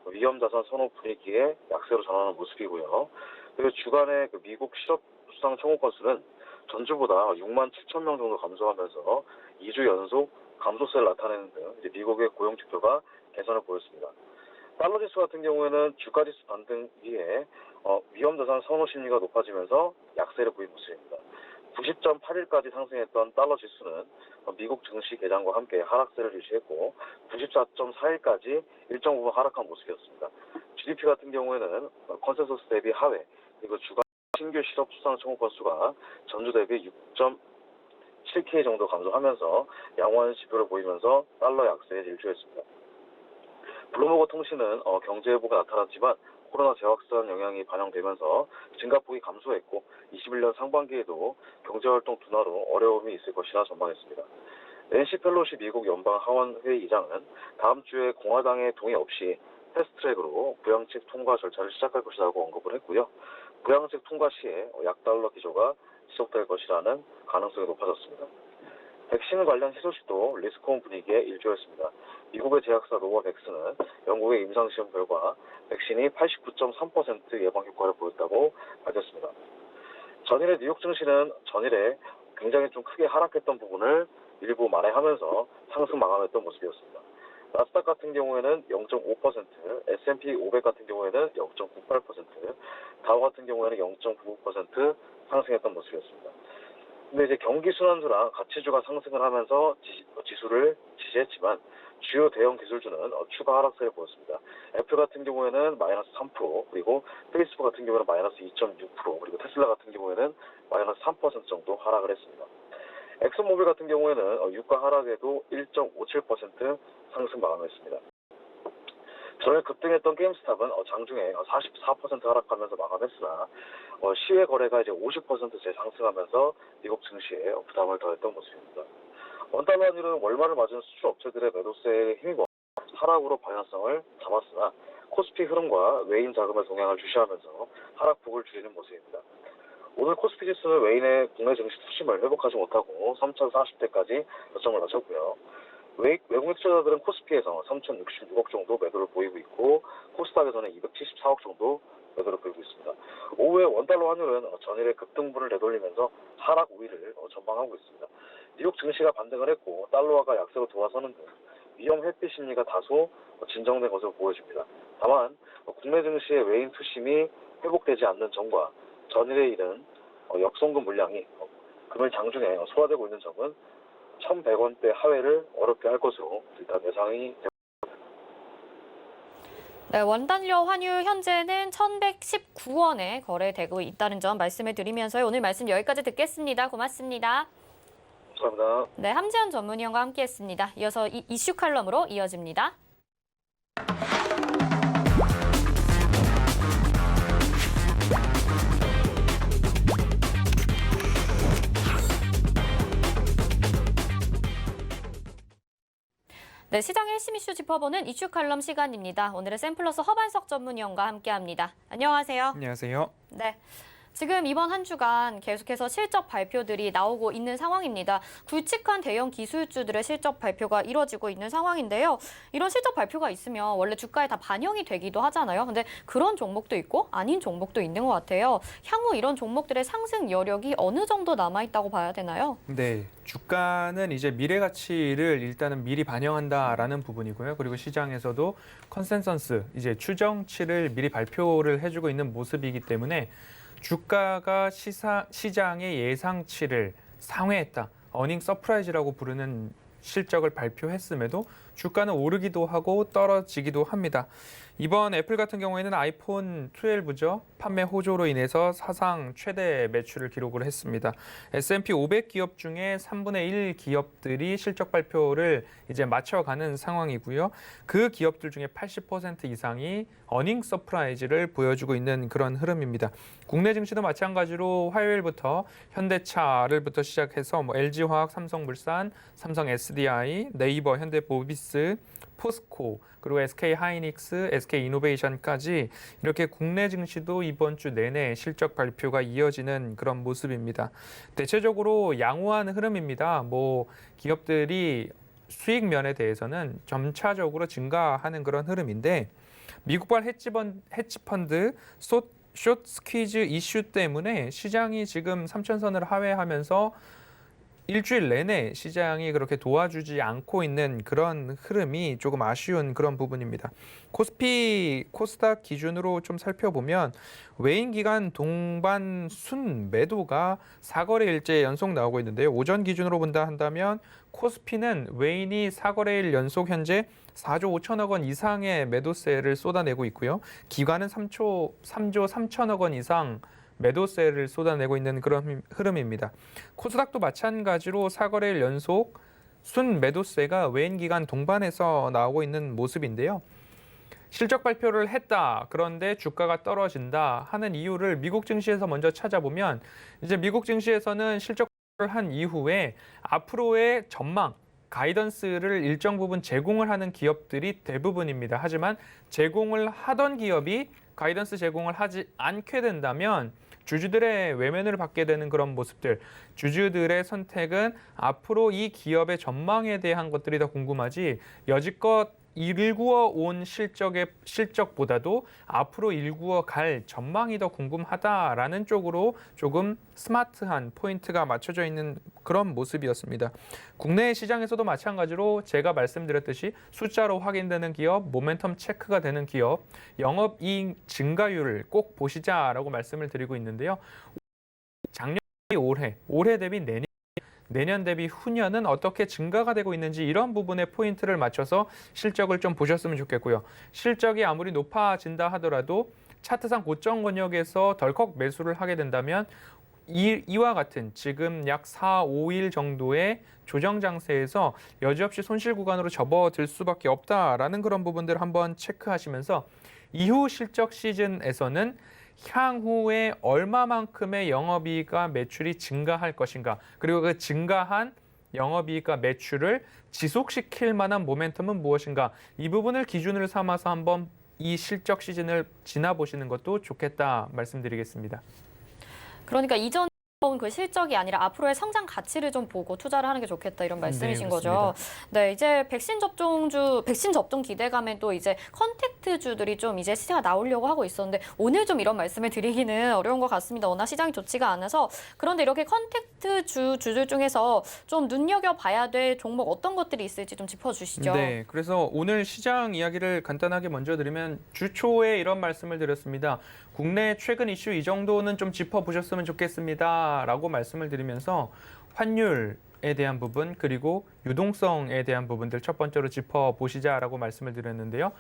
위험자산 선호 분위기에 약세로 전환하는 모습이고요. 그리고 주간의 미국 실업수당 청구 건수는 전주보다 6만 7천 명 정도 감소하면서 2주 연속 감소세를 나타내는 등 이제 미국의 고용 지표가 개선을 보였습니다. 달러 지수 같은 경우에는 주가 지수 반등 위에 위험자산 선호 심리가 높아지면서 약세를 보인 모습입니다. 90.81까지 상승했던 달러 지수는 미국 증시 개장과 함께 하락세를 유지했고 94.41까지 일정 부분 하락한 모습이었습니다. GDP 같은 경우에는 컨센서스 대비 하회, 그리고 주간 신규 실업 수당 청구 건수가 전주 대비 6.7K 정도 감소하면서 양호한 지표를 보이면서 달러 약세에 일조했습니다. 블룸버그 통신은 경제 회복이 나타났지만 코로나 재확산 영향이 반영되면서 증가폭이 감소했고 21년 상반기에도 경제활동 둔화로 어려움이 있을 것이라 전망했습니다. 낸시 펠로시 미국 연방 하원회의 의장은 다음 주에 공화당의 동의 없이 패스트트랙으로 부양책 통과 절차를 시작할 것이라고 언급을 했고요. 부양책 통과 시에 약달러 기조가 지속될 것이라는 가능성이 높아졌습니다. 백신 관련 희소식도 리스크온 분위기에 일조했습니다. 미국의 제약사 노바백스는 영국의 임상시험 결과 백신이 89.3% 예방 효과를 보였다고 밝혔습니다. 전일의 뉴욕 증시는 전일에 굉장히 좀 크게 하락했던 부분을 일부 만회하면서 상승 마감했던 모습이었습니다. 나스닥 같은 경우에는 0.5%, S&P 500 같은 경우에는 0.98%, 다우 같은 경우에는 0.99% 상승했던 모습이었습니다. 근데 이제 경기 순환주랑 가치주가 상승을 하면서 지수를 지지했지만 주요 대형 기술주는 추가 하락세를 보였습니다. 애플 같은 경우에는 마이너스 3%, 그리고 페이스북 같은 경우에는 마이너스 2.6%, 그리고 테슬라 같은 경우에는 마이너스 3% 정도 하락을 했습니다. 엑슨모빌 같은 경우에는 유가 하락에도 1.57% 상승 마감했습니다. 전일 급등했던 게임스탑은 장중에 44% 하락하면서 마감했으나 시외 거래가 이제 50% 재상승하면서 미국 증시에 부담을 더했던 모습입니다. 원달러 환율은 월말을 맞은 수출 업체들의 매도세에 힘입어 하락으로 방향성을 잡았으나 코스피 흐름과 외인 자금의 동향을 주시하면서 하락폭을 줄이는 모습입니다. 오늘 코스피 지수는 외인의 국내 증시 투심을 회복하지 못하고 3,040대까지 저점을 낮췄고요. 외국인 투자자들은 코스피에서 3,066억 정도 매도를 보이고 있고 코스닥에서는 274억 정도 매도를 보이고 있습니다. 오후에 원달러 환율은 전일의 급등분을 되돌리면서 하락 우위를 전망하고 있습니다. 뉴욕 증시가 반등을 했고 달러화가 약세로 돌아서는 등 위험 회피 심리가 다소 진정된 것으로 보여집니다. 다만 국내 증시의 외인 투심이 회복되지 않는 점과 전일에 이른 역송금 물량이 금일 장중에 소화되고 있는 점은 1,100원대 하회를 어렵게 할 것으로 일단 예상이 됩니다. 네, 원달러 환율 현재는 1,119원에 거래되고 있다는 점 말씀을 드리면서요. 오늘 말씀 여기까지 듣겠습니다. 고맙습니다. 감사합니다. 네, 함지연 전문위원과 함께했습니다. 이어서 이슈 칼럼으로 이어집니다. 네, 시장 1심 이슈 짚어보는 이슈 칼럼 시간입니다. 오늘은 샘플러스 허반석 전문위원과 함께합니다. 안녕하세요. 안녕하세요. 네. 지금 이번 한 주간 계속해서 실적 발표들이 나오고 있는 상황입니다. 굵직한 대형 기술주들의 실적 발표가 이뤄지고 있는 상황인데요. 이런 실적 발표가 있으면 원래 주가에 다 반영이 되기도 하잖아요. 근데 그런 종목도 있고 아닌 종목도 있는 것 같아요. 향후 이런 종목들의 상승 여력이 어느 정도 남아있다고 봐야 되나요? 네, 주가는 이제 미래 가치를 일단은 미리 반영한다라는 부분이고요. 그리고 시장에서도 컨센서스, 이제 추정치를 미리 발표를 해주고 있는 모습이기 때문에 주가가 시장의 예상치를 상회했다. 어닝 서프라이즈라고 부르는 실적을 발표했음에도 주가는 오르기도 하고 떨어지기도 합니다. 이번 애플 같은 경우에는 아이폰 12죠. 판매 호조로 인해서 사상 최대 매출을 기록을 했습니다. S&P 500 기업 중에 3분의 1 기업들이 실적 발표를 이제 맞춰가는 상황이고요. 그 기업들 중에 80% 이상이 어닝 서프라이즈를 보여주고 있는 그런 흐름입니다. 국내 증시도 마찬가지로 화요일부터 현대차를부터 시작해서 LG화학, 삼성물산, 삼성 SDI, 네이버, 현대모비스, 포스코, 그리고 SK하이닉스, SK이노베이션까지 이렇게 국내 증시도 이번 주 내내 실적 발표가 이어지는 그런 모습입니다. 대체적으로 양호한 흐름입니다. 기업들이 수익 면에 대해서는 점차적으로 증가하는 그런 흐름인데 미국발 헤지펀드 숏 스퀴즈 이슈 때문에 시장이 지금 3천선을 하회하면서 일주일 내내 시장이 그렇게 도와주지 않고 있는 그런 흐름이 조금 아쉬운 그런 부분입니다. 코스피, 코스닥 기준으로 좀 살펴보면 외인 기간 동반 순 매도가 4거래일째 연속 나오고 있는데요. 오전 기준으로 본다 한다면 코스피는 외인이 4거래일 연속 현재 4조 5천억 원 이상의 매도세를 쏟아내고 있고요. 기관은 3조 3천억 원 이상 매도세를 쏟아내고 있는 그런 흐름입니다. 코스닥도 마찬가지로 4거래일 연속 순 매도세가 외인 기간 동반해서 나오고 있는 모습인데요. 실적 발표를 했다. 그런데 주가가 떨어진다 하는 이유를 미국 증시에서 먼저 찾아보면 이제 미국 증시에서는 실적 발표를 한 이후에 앞으로의 전망, 가이던스를 일정 부분 제공을 하는 기업들이 대부분입니다. 하지만 제공을 하던 기업이 가이던스 제공을 하지 않게 된다면 주주들의 외면을 받게 되는 그런 모습들, 주주들의 선택은 앞으로 이 기업의 전망에 대한 것들이 더 궁금하지 여지껏 일구어 온 실적보다도 앞으로 일구어 갈 전망이 더 궁금하다라는 쪽으로 조금 스마트한 포인트가 맞춰져 있는 그런 모습이었습니다. 국내 시장에서도 마찬가지로 제가 말씀드렸듯이 숫자로 확인되는 기업, 모멘텀 체크가 되는 기업, 영업이익 증가율을 꼭 보시자라고 말씀을 드리고 있는데요. 작년 대비 올해 대비 내년 대비 후년은 어떻게 증가가 되고 있는지 이런 부분에 포인트를 맞춰서 실적을 좀 보셨으면 좋겠고요. 실적이 아무리 높아진다 하더라도 차트상 고점 권역에서 덜컥 매수를 하게 된다면 이와 같은 지금 약 4, 5일 정도의 조정 장세에서 여지없이 손실 구간으로 접어들 수밖에 없다라는 그런 부분들을 한번 체크하시면서 이후 실적 시즌에서는 향후에 얼마만큼의 영업이익과 매출이 증가할 것인가, 그리고 그 증가한 영업이익과 매출을 지속시킬 만한 모멘텀은 무엇인가, 이 부분을 기준으로 삼아서 한번 이 실적 시즌을 지나보시는 것도 좋겠다 말씀드리겠습니다. 그러니까 이전 그 실적이 아니라 앞으로의 성장 가치를 좀 보고 투자를 하는 게 좋겠다 이런 말씀이신 거죠. 그렇습니다. 네, 이제 백신 접종 기대감에 또 이제 컨택트주들이 좀 이제 시세가 나오려고 하고 있었는데 오늘 좀 이런 말씀을 드리기는 어려운 것 같습니다. 워낙 시장이 좋지가 않아서. 그런데 이렇게 주들 중에서 좀 눈여겨봐야 될 종목 어떤 것들이 있을지 좀 짚어주시죠. 네, 그래서 오늘 시장 이야기를 간단하게 먼저 드리면 주초에 이런 말씀을 드렸습니다. 국내 최근 이슈 이 정도는 좀 짚어보셨으면 좋겠습니다라고 말씀을 드리면서 환율에 대한 부분 그리고 유동성에 대한 부분들 첫 번째로 짚어보시자라고 말씀을 드렸는데요.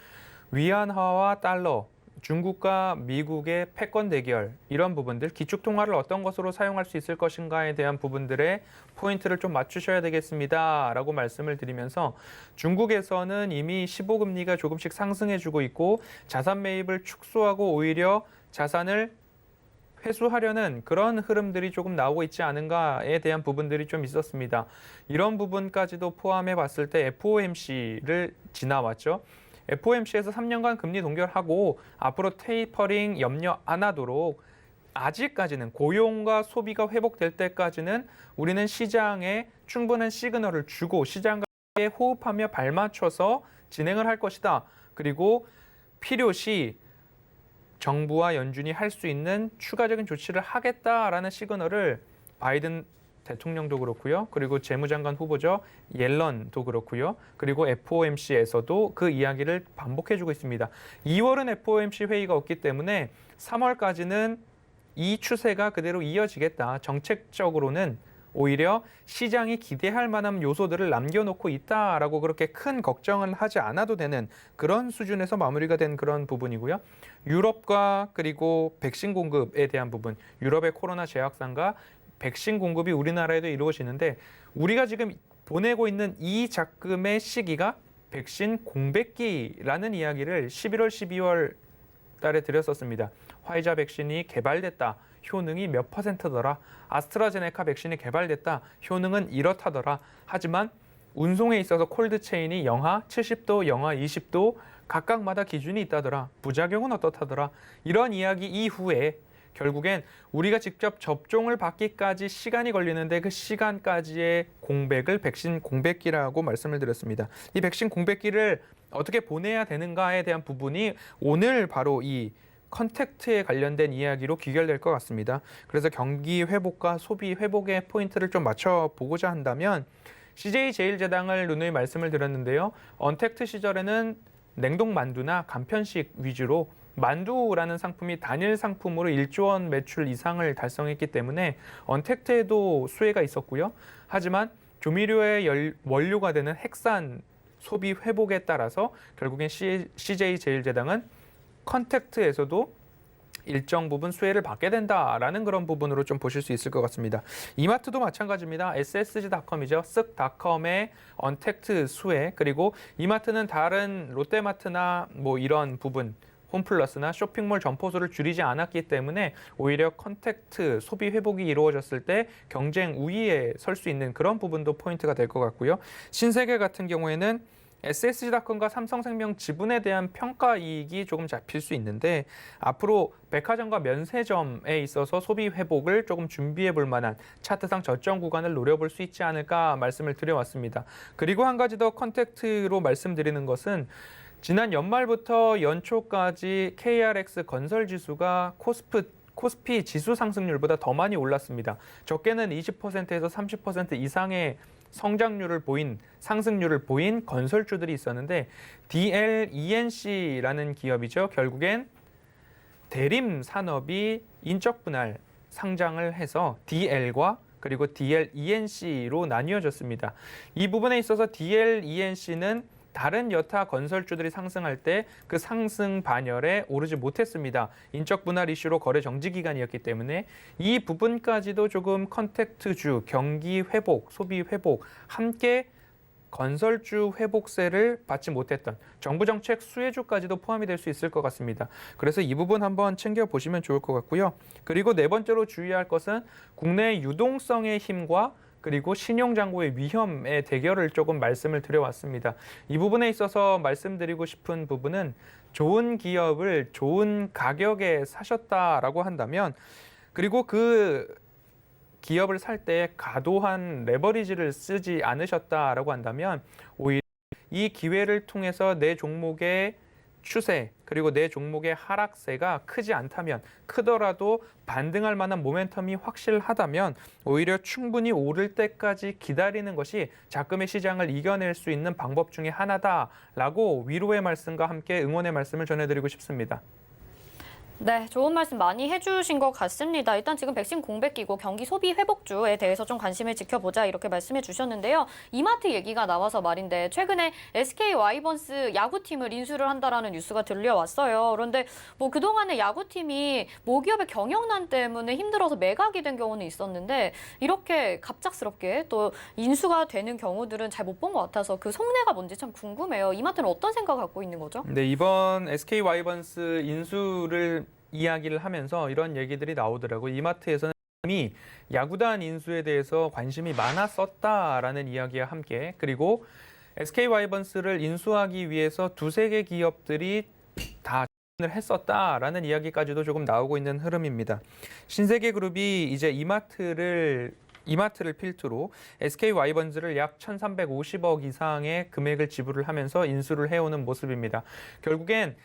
위안화와 달러, 중국과 미국의 패권 대결 이런 부분들, 기축통화를 어떤 것으로 사용할 수 있을 것인가에 대한 부분들에 포인트를 좀 맞추셔야 되겠습니다라고 말씀을 드리면서 중국에서는 이미 15금리가 조금씩 상승해주고 있고 자산 매입을 축소하고 오히려 자산을 회수하려는 그런 흐름들이 조금 나오고 있지 않은가에 대한 부분들이 좀 있었습니다. 이런 부분까지도 포함해 봤을 때 FOMC를 지나왔죠. FOMC에서 3년간 금리 동결하고 앞으로 테이퍼링 염려 안 하도록 아직까지는 고용과 소비가 회복될 때까지는 우리는 시장에 충분한 시그널을 주고 시장과 호흡하며 발맞춰서 진행을 할 것이다. 그리고 필요시 정부와 연준이 할 수 있는 추가적인 조치를 하겠다라는 시그널을 바이든 대통령도 그렇고요. 그리고 재무장관 후보죠. 옐런도 그렇고요. 그리고 FOMC에서도 그 이야기를 반복해주고 있습니다. 2월은 FOMC 회의가 없기 때문에 3월까지는 이 추세가 그대로 이어지겠다. 정책적으로는 오히려 시장이 기대할 만한 요소들을 남겨놓고 있다라고 그렇게 큰 걱정을 하지 않아도 되는 그런 수준에서 마무리가 된 그런 부분이고요. 유럽과 그리고 백신 공급에 대한 부분, 유럽의 코로나 재확산과 백신 공급이 우리나라에도 이루어지는데 우리가 지금 보내고 있는 이 작금의 시기가 백신 공백기라는 이야기를 11월, 12월 달에 드렸었습니다. 화이자 백신이 개발됐다. 효능이 몇 %더라. 아스트라제네카 백신이 개발됐다. 효능은 이렇다더라. 하지만 운송에 있어서 콜드체인이 영하 70도, 영하 20도 각각마다 기준이 있다더라. 부작용은 어떻다더라. 이런 이야기 이후에 결국엔 우리가 직접 접종을 받기까지 시간이 걸리는데 그 시간까지의 공백을 백신 공백기라고 말씀을 드렸습니다. 이 백신 공백기를 어떻게 보내야 되는가에 대한 부분이 오늘 바로 이 컨택트에 관련된 이야기로 귀결될 것 같습니다. 그래서 경기 회복과 소비 회복의 포인트를 좀 맞춰보고자 한다면 CJ제일제당을 누누이 말씀을 드렸는데요. 언택트 시절에는 냉동 만두나 간편식 위주로 만두라는 상품이 단일 상품으로 1조 원 매출 이상을 달성했기 때문에 언택트에도 수혜가 있었고요. 하지만 조미료의 원료가 되는 핵산 소비 회복에 따라서 결국엔 CJ제일제당은 컨택트에서도 일정 부분 수혜를 받게 된다라는 그런 부분으로 좀 보실 수 있을 것 같습니다. 이마트도 마찬가지입니다. SSG닷컴이죠. 쓱닷컴의 언택트 수혜 그리고 이마트는 다른 롯데마트나 뭐 이런 부분 홈플러스나 쇼핑몰 점포수를 줄이지 않았기 때문에 오히려 컨택트 소비 회복이 이루어졌을 때 경쟁 우위에 설 수 있는 그런 부분도 포인트가 될 것 같고요. 신세계 같은 경우에는 SSG닷컴과 삼성생명 지분에 대한 평가 이익이 조금 잡힐 수 있는데 앞으로 백화점과 면세점에 있어서 소비 회복을 조금 준비해 볼 만한 차트상 저점 구간을 노려볼 수 있지 않을까 말씀을 드려왔습니다. 그리고 한 가지 더 컨택트로 말씀드리는 것은 지난 연말부터 연초까지 KRX 건설 지수가 코스피 지수 상승률보다 더 많이 올랐습니다. 적게는 20%에서 30% 이상의 상승률을 보인 건설주들이 있었는데 DLENC라는 기업이죠. 결국엔 대림 산업이 인적 분할 상장을 해서 DL과 그리고 DLENC로 나뉘어졌습니다. 이 부분에 있어서 DLENC는 다른 여타 건설주들이 상승할 때 그 상승 반열에 오르지 못했습니다. 인적 분할 이슈로 거래 정지 기간이었기 때문에 이 부분까지도 조금 컨택트주, 경기 회복, 소비 회복 함께 건설주 회복세를 받지 못했던 정부 정책 수혜주까지도 포함이 될 수 있을 것 같습니다. 그래서 이 부분 한번 챙겨보시면 좋을 것 같고요. 그리고 네 번째로 주의할 것은 국내 유동성의 힘과 그리고 신용장고의 위험의 대결을 조금 말씀을 드려왔습니다. 이 부분에 있어서 말씀드리고 싶은 부분은 좋은 기업을 좋은 가격에 사셨다라고 한다면 그리고 그 기업을 살 때 과도한 레버리지를 쓰지 않으셨다라고 한다면 오히려 이 기회를 통해서 내 종목의 추세 그리고 내 종목의 하락세가 크지 않다면 크더라도 반등할 만한 모멘텀이 확실하다면 오히려 충분히 오를 때까지 기다리는 것이 작금의 시장을 이겨낼 수 있는 방법 중에 하나다라고 위로의 말씀과 함께 응원의 말씀을 전해드리고 싶습니다. 네, 좋은 말씀 많이 해주신 것 같습니다. 일단 지금 백신 공백기고 경기 소비 회복주에 대해서 좀 관심을 지켜보자 이렇게 말씀해 주셨는데요. 이마트 얘기가 나와서 말인데 최근에 SK 와이번스 야구팀을 인수를 한다라는 뉴스가 들려왔어요. 그런데 뭐 그동안에 야구팀이 모기업의 경영난 때문에 힘들어서 매각이 된 경우는 있었는데 이렇게 갑작스럽게 또 인수가 되는 경우들은 잘 못 본 것 같아서 그 속내가 뭔지 참 궁금해요. 이마트는 어떤 생각 갖고 있는 거죠? 네, 이번 SK 와이번스 인수를 이야기를 하면서 이런 얘기들이 나오더라고요. 이마트에서는 이미 야구단 인수에 대해서 관심이 많았었다라는 이야기와 함께 그리고 SK 와이번스를 인수하기 위해서 두세 개 기업들이 다 지원을 했었다라는 이야기까지도 조금 나오고 있는 흐름입니다. 신세계그룹이 이제 이마트를 필두로 SK 와이번스를 약 1,350억 이상의 금액을 지불을 하면서 인수를 해오는 모습입니다. 결국엔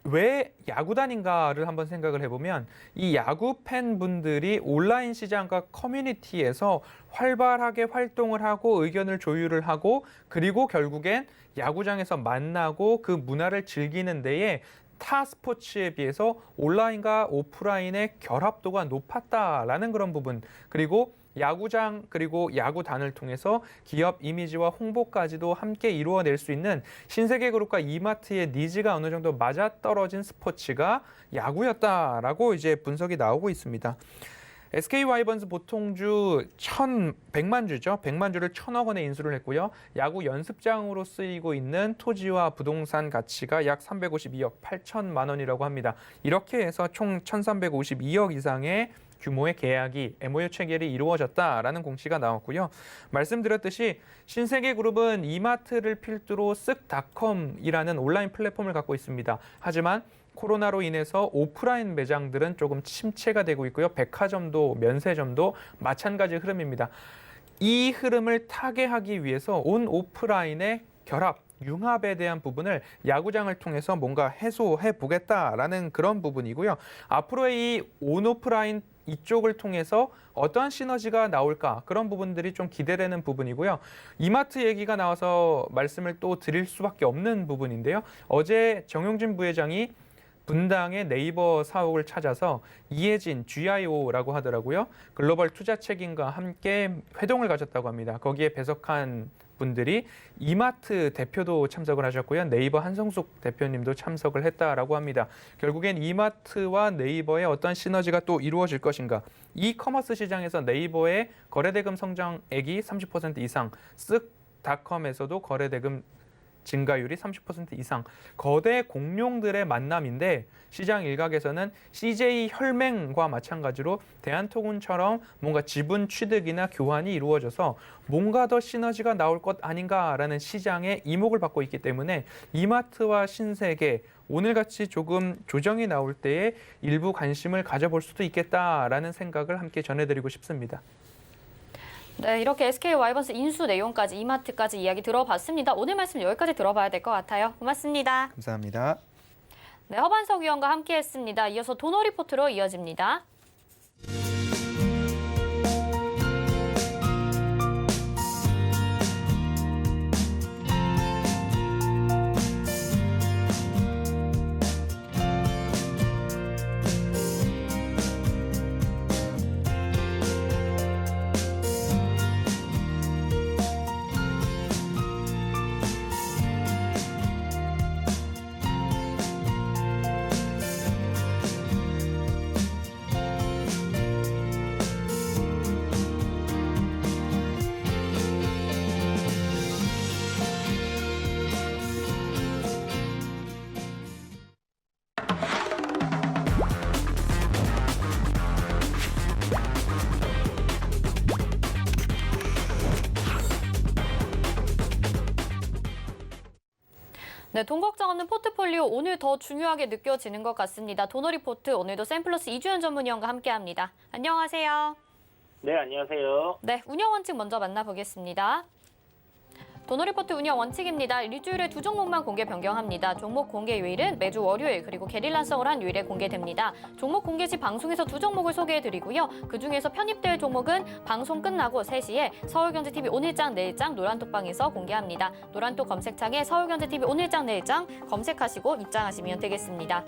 왜 야구단인가를 한번 생각을 해보면 이 야구 팬분들이 온라인 시장과 커뮤니티에서 활발하게 활동을 하고 의견을 조율을 하고 그리고 결국엔 야구장에서 만나고 그 문화를 즐기는 데에 타 스포츠에 비해서 온라인과 오프라인의 결합도가 높았다라는 그런 부분 그리고 야구장 그리고 야구단을 통해서 기업 이미지와 홍보까지도 함께 이루어낼 수 있는 신세계그룹과 이마트의 니즈가 어느 정도 맞아떨어진 스포츠가 야구였다라고 이제 분석이 나오고 있습니다. SK 와이번스 보통주 100만 주죠. 100만 주를 1,000억 원에 인수를 했고요. 야구 연습장으로 쓰이고 있는 토지와 부동산 가치가 약 352억 8천만 원이라고 합니다. 이렇게 해서 총 1,352억 이상의 규모의 계약이 MOU 체결이 이루어졌다라는 공시가 나왔고요. 말씀드렸듯이 신세계그룹은 이마트를 필두로 쓱닷컴이라는 온라인 플랫폼을 갖고 있습니다. 하지만 코로나로 인해서 오프라인 매장들은 조금 침체가 되고 있고요. 백화점도 면세점도 마찬가지 흐름입니다. 이 흐름을 타개하기 위해서 온 오프라인의 결합, 융합에 대한 부분을 야구장을 통해서 뭔가 해소해 보겠다라는 그런 부분이고요. 앞으로의 이 온오프라인 이쪽을 통해서 어떠한 시너지가 나올까 그런 부분들이 좀 기대되는 부분이고요. 이마트 얘기가 나와서 말씀을 또 드릴 수밖에 없는 부분인데요. 어제 정용진 부회장이 분당의 네이버 사옥을 찾아서 이혜진 GIO라고 하더라고요. 글로벌 투자 책임과 함께 회동을 가졌다고 합니다. 거기에 배석한 분들이 이마트 대표도 참석을 하셨고요. 네이버 한성숙 대표님도 참석을 했다라고 합니다. 결국엔 이마트와 네이버의 어떤 시너지가 또 이루어질 것인가. 이커머스 시장에서 네이버의 거래대금 성장액이 30% 이상, 쓱닷컴에서도 거래대금 증가율이 30% 이상, 거대 공룡들의 만남인데 시장 일각에서는 CJ 혈맹과 마찬가지로 대한통운처럼 뭔가 지분 취득이나 교환이 이루어져서 뭔가 더 시너지가 나올 것 아닌가라는 시장의 이목을 받고 있기 때문에 이마트와 신세계 오늘같이 조금 조정이 나올 때에 일부 관심을 가져볼 수도 있겠다라는 생각을 함께 전해드리고 싶습니다. 네, 이렇게 SK 와이번스 인수 내용까지 이마트까지 이야기 들어봤습니다. 오늘 말씀 여기까지 들어봐야 될 것 같아요. 고맙습니다. 감사합니다. 네, 허반석 위원과 함께했습니다. 이어서 도너 리포트로 이어집니다. 네, 돈 걱정 없는 포트폴리오 오늘 더 중요하게 느껴지는 것 같습니다. 도너 리포트 오늘도 샘플러스 이주연 전문위원과 함께합니다. 안녕하세요. 네, 안녕하세요. 네, 운영 원칙 먼저 만나보겠습니다. 도노리포트 운영 원칙입니다. 일주일에 2종목만 공개 변경합니다. 종목 공개 요일은 매주 월요일 그리고 게릴라성을 한 요일에 공개됩니다. 종목 공개 시 방송에서 2종목을 소개해드리고요. 그중에서 편입될 종목은 방송 끝나고 3시에 서울경제TV 오늘장 내일장 노란톡방에서 공개합니다. 노란톡 검색창에 서울경제TV 오늘장 내일장 검색하시고 입장하시면 되겠습니다.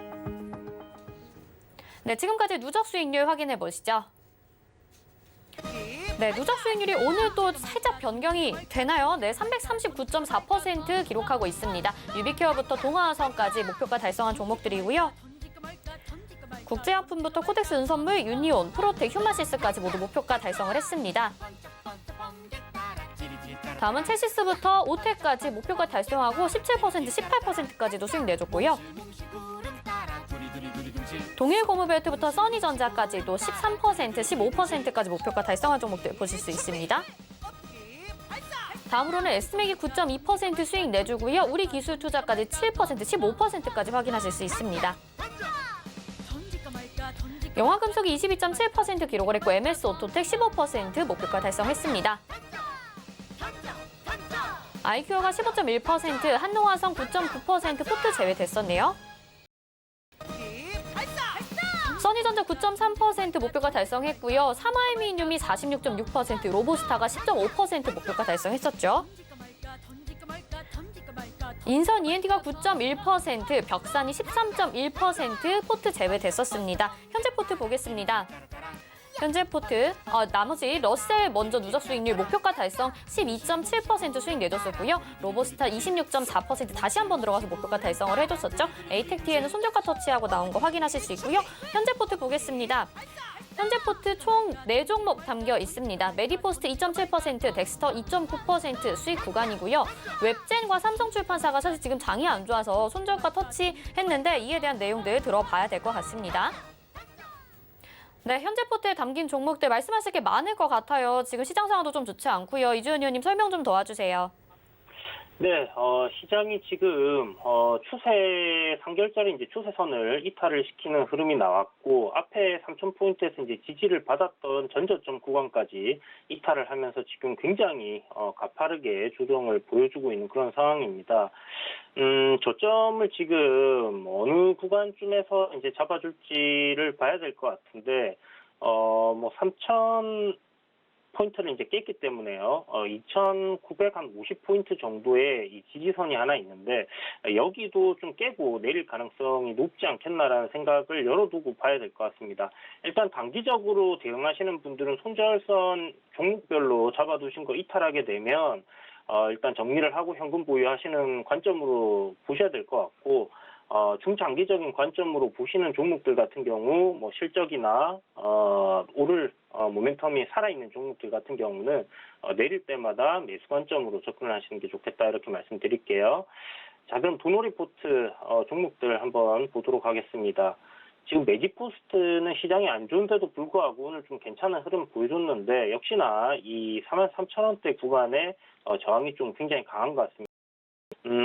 네, 지금까지 누적 수익률 확인해 보시죠. 네, 누적 수익률이 오늘 또 살짝 변경이 되나요? 네, 339.4% 기록하고 있습니다. 유비케어부터 동아화성까지 목표가 달성한 종목들이고요. 국제약품부터 코덱스 은선물, 유니온, 프로텍, 휴마시스까지 모두 목표가 달성을 했습니다. 다음은 체시스부터 오텍까지 목표가 달성하고 17%, 18%까지도 수익 내줬고요. 동일고무벨트부터 써니전자까지도 13%, 15%까지 목표가 달성한 종목들 보실 수 있습니다. 다음으로는 에스맥이 9.2% 수익 내주고요. 우리기술투자까지 7%, 15%까지 확인하실 수 있습니다. 영화금속이 22.7% 기록을 했고 MS오토텍 15% 목표가 달성했습니다. 아이큐어가 15.1%, 한노화성 9.9% 포트 제외됐었네요. 써니전자 9.3% 목표가 달성했고요. 삼화알미늄이 46.6%, 로보스타가 10.5% 목표가 달성했었죠. 인선 ENT가 9.1%, 벽산이 13.1% 포트 제외됐었습니다. 현재 포트 보겠습니다. 현재 포트, 나머지 러셀 먼저 누적 수익률 목표가 달성 12.7% 수익 내줬었고요. 로보스타 26.4% 다시 한번 들어가서 목표가 달성을 해줬었죠. 에이텍티에는 손절가 터치하고 나온 거 확인하실 수 있고요. 현재 포트 보겠습니다. 현재 포트 총 4종목 담겨 있습니다. 메디포스트 2.7%, 덱스터 2.9% 수익 구간이고요. 웹젠과 삼성출판사가 사실 지금 장이 안 좋아서 손절가 터치했는데 이에 대한 내용들 들어봐야 될 것 같습니다. 네, 현재 포트에 담긴 종목들 말씀하실 게 많을 것 같아요. 지금 시장 상황도 좀 좋지 않고요. 이주연 의원님 설명 좀 도와주세요. 네, 시장이 지금 추세 3개월짜리 이제 추세선을 이탈을 시키는 흐름이 나왔고 앞에 3,000포인트에서 이제 지지를 받았던 전저점 구간까지 이탈을 하면서 지금 굉장히 가파르게 조정을 보여주고 있는 그런 상황입니다. 저점을 지금 어느 구간쯤에서 이제 잡아줄지를 봐야 될 것 같은데 3,000 포인트를 이제 깼기 때문에요. 2,950포인트 정도의 이 지지선이 하나 있는데 여기도 좀 깨고 내릴 가능성이 높지 않겠나라는 생각을 열어두고 봐야 될 것 같습니다. 일단 단기적으로 대응하시는 분들은 손절선 종목별로 잡아두신 거 이탈하게 되면 일단 정리를 하고 현금 보유하시는 관점으로 보셔야 될 것 같고 중장기적인 관점으로 보시는 종목들 같은 경우 실적이나 오를 모멘텀이 살아있는 종목들 같은 경우는 내릴 때마다 매수 관점으로 접근을 하시는 게 좋겠다 이렇게 말씀드릴게요. 자, 그럼 도노리포트 종목들 한번 보도록 하겠습니다. 지금 매직포스트는 시장이 안 좋은데도 불구하고 오늘 좀 괜찮은 흐름 보여줬는데 역시나 이 43,000원대 구간에 저항이 좀 굉장히 강한 것 같습니다.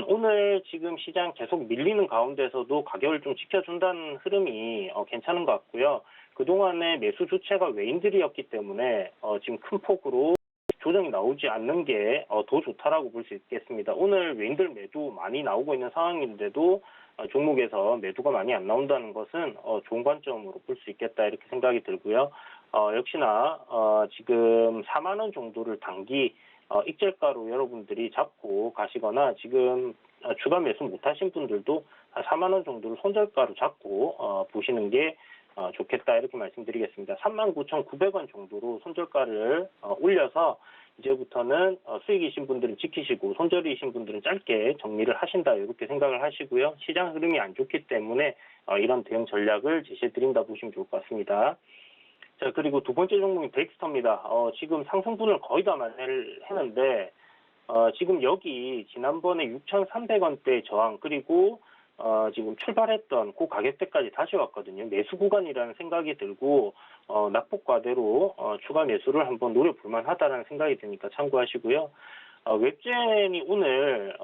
오늘 지금 시장 계속 밀리는 가운데서도 가격을 좀 지켜준다는 흐름이 괜찮은 것 같고요. 그동안의 매수 주체가 외인들이었기 때문에 지금 큰 폭으로 조정이 나오지 않는 게 더 좋다라고 볼 수 있겠습니다. 오늘 외인들 매도 많이 나오고 있는 상황인데도 종목에서 매도가 많이 안 나온다는 것은 좋은 관점으로 볼 수 있겠다 이렇게 생각이 들고요. 역시나 지금 4만 원 정도를 단기 익절가로 여러분들이 잡고 가시거나 지금 추가 매수 못하신 분들도 4만 원 정도를 손절가로 잡고 보시는 게 좋겠다 이렇게 말씀드리겠습니다. 39,900원 정도로 손절가를 올려서 이제부터는 수익이신 분들은 지키시고 손절이신 분들은 짧게 정리를 하신다 이렇게 생각을 하시고요. 시장 흐름이 안 좋기 때문에 이런 대응 전략을 제시해드린다 보시면 좋을 것 같습니다. 자, 그리고 두 번째 종목이 덱스터입니다. 지금 상승분을 거의 다 만회를 했는데 지금 여기 지난번에 6,300원대 저항 그리고 지금 출발했던 그 가격대까지 다시 왔거든요. 매수 구간이라는 생각이 들고 낙폭과대로 추가 매수를 한번 노려볼 만하다는 생각이 드니까 참고하시고요. 웹젠이 오늘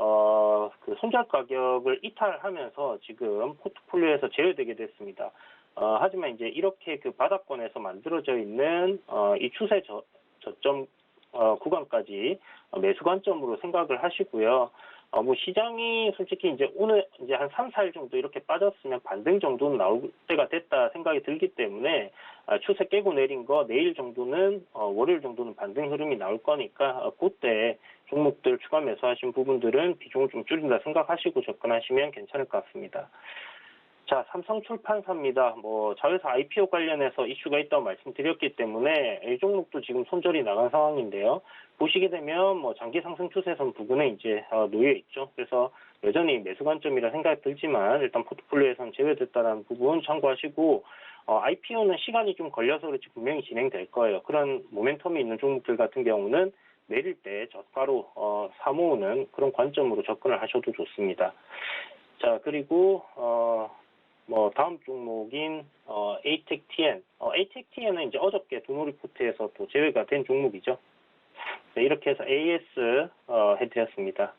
그 손절 가격을 이탈하면서 지금 포트폴리오에서 제외되게 됐습니다. 하지만 이제 이렇게 그 바닥권에서 만들어져 있는 이 추세 저점 구간까지 매수 관점으로 생각을 하시고요. 뭐 시장이 솔직히 이제 오늘 이제 한 3, 4일 정도 이렇게 빠졌으면 반등 정도는 나올 때가 됐다 생각이 들기 때문에 추세 깨고 내린 거 내일 정도는 월요일 정도는 반등 흐름이 나올 거니까 그때 종목들 추가 매수하신 부분들은 비중을 좀 줄인다 생각하시고 접근하시면 괜찮을 것 같습니다. 자, 삼성출판사입니다. 뭐 자회사 IPO 관련해서 이슈가 있다고 말씀드렸기 때문에 이 종목도 지금 손절이 나간 상황인데요. 보시게 되면 뭐 장기 상승 추세선 부근에 이제 놓여 있죠. 그래서 여전히 매수 관점이라 생각이 들지만 일단 포트폴리오에선 제외됐다는 부분 참고하시고 IPO는 시간이 좀 걸려서 그렇지 분명히 진행될 거예요. 그런 모멘텀이 있는 종목들 같은 경우는 내릴 때 저가로 사모으는 그런 관점으로 접근을 하셔도 좋습니다. 자, 그리고 뭐 다음 종목인 ATEC-TN. ATEC-TN은 이제 어저께 도노 리포트에서 또 제외가 된 종목이죠. 네, 이렇게 해서 AS 해드렸습니다.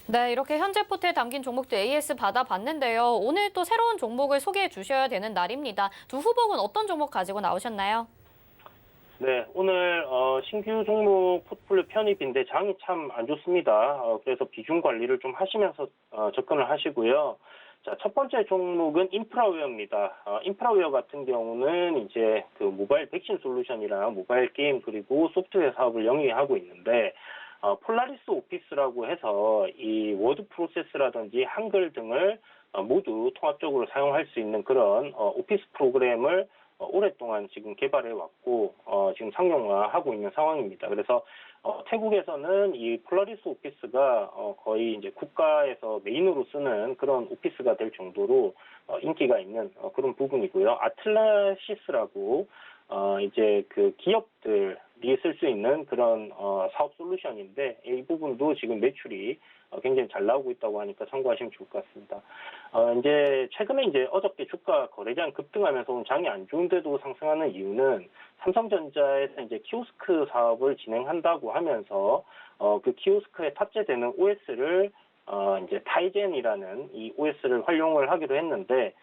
네, 이렇게 현재 포트에 담긴 종목도 AS 받아봤는데요. 오늘 또 새로운 종목을 소개해 주셔야 되는 날입니다. 두 후보는 어떤 종목 가지고 나오셨나요? 네, 오늘 신규 종목 포트폴리오 편입인데 장이 참 안 좋습니다. 그래서 비중 관리를 좀 하시면서 접근을 하시고요. 자, 첫 번째 종목은 인프라웨어입니다. 인프라웨어 같은 경우는 이제 그 모바일 백신 솔루션이랑 모바일 게임 그리고 소프트웨어 사업을 영위하고 있는데 폴라리스 오피스라고 해서 이 워드 프로세스라든지 한글 등을 모두 통합적으로 사용할 수 있는 그런 오피스 프로그램을 오랫동안 지금 개발해 왔고 지금 상용화하고 있는 상황입니다. 그래서 태국에서는 이 폴라리스 오피스가 거의 이제 국가에서 메인으로 쓰는 그런 오피스가 될 정도로 인기가 있는 그런 부분이고요. 아틀라시스라고 이제 그 기업들이 쓸 수 있는 그런 사업 솔루션인데 이 부분도 지금 매출이 굉장히 잘 나오고 있다고 하니까 참고하시면 좋을 것 같습니다. 이제 최근에 이제 어저께 주가 거래량 급등하면서 장이 안 좋은데도 상승하는 이유는 삼성전자에서 이제 키오스크 사업을 진행한다고 하면서 그 키오스크에 탑재되는 OS를 이제 타이젠이라는 이 OS를 활용을 하기로 했는데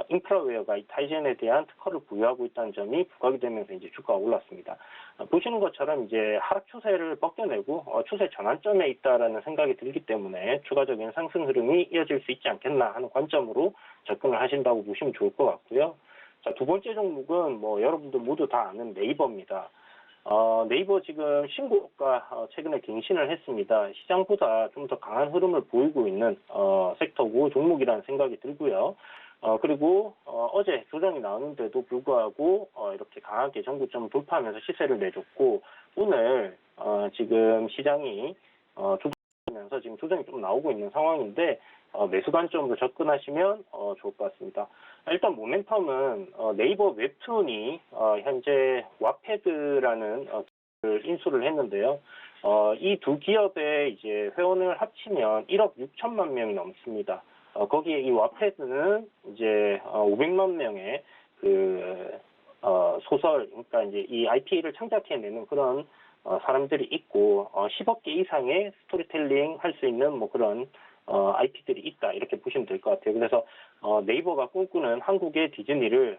인프라웨어가 이 타이젠에 대한 특허를 부여하고 있다는 점이 부각이 되면서 이제 주가가 올랐습니다. 보시는 것처럼 이제 하락 추세를 벗겨내고 추세 전환점에 있다라는 생각이 들기 때문에 추가적인 상승 흐름이 이어질 수 있지 않겠나 하는 관점으로 접근을 하신다고 보시면 좋을 것 같고요. 자, 두 번째 종목은 뭐 여러분들 모두 다 아는 네이버입니다. 네이버 지금 신고가 최근에 갱신을 했습니다. 시장보다 좀 더 강한 흐름을 보이고 있는 섹터고 종목이라는 생각이 들고요. 그리고 어제 조정이 나오는데도 불구하고 이렇게 강하게 정고점을 돌파하면서 시세를 내줬고 오늘 지금 시장이 조정하면서 지금 조정이 좀 나오고 있는 상황인데 매수 관점으로 접근하시면 좋을 것 같습니다. 일단 모멘텀은 네이버 웹툰이 현재 와패드라는 인수를 했는데요. 이 두 기업의 이제 회원을 합치면 1억 6천만 명이 넘습니다. 거기에 이 와패드는 이제 500만 명의 그 소설, 그러니까 이제 이 IP를 창작해내는 그런 사람들이 있고 10억 개 이상의 스토리텔링 할 수 있는 뭐 그런 IP들이 있다 이렇게 보시면 될 것 같아요. 그래서 네이버가 꿈꾸는 한국의 디즈니를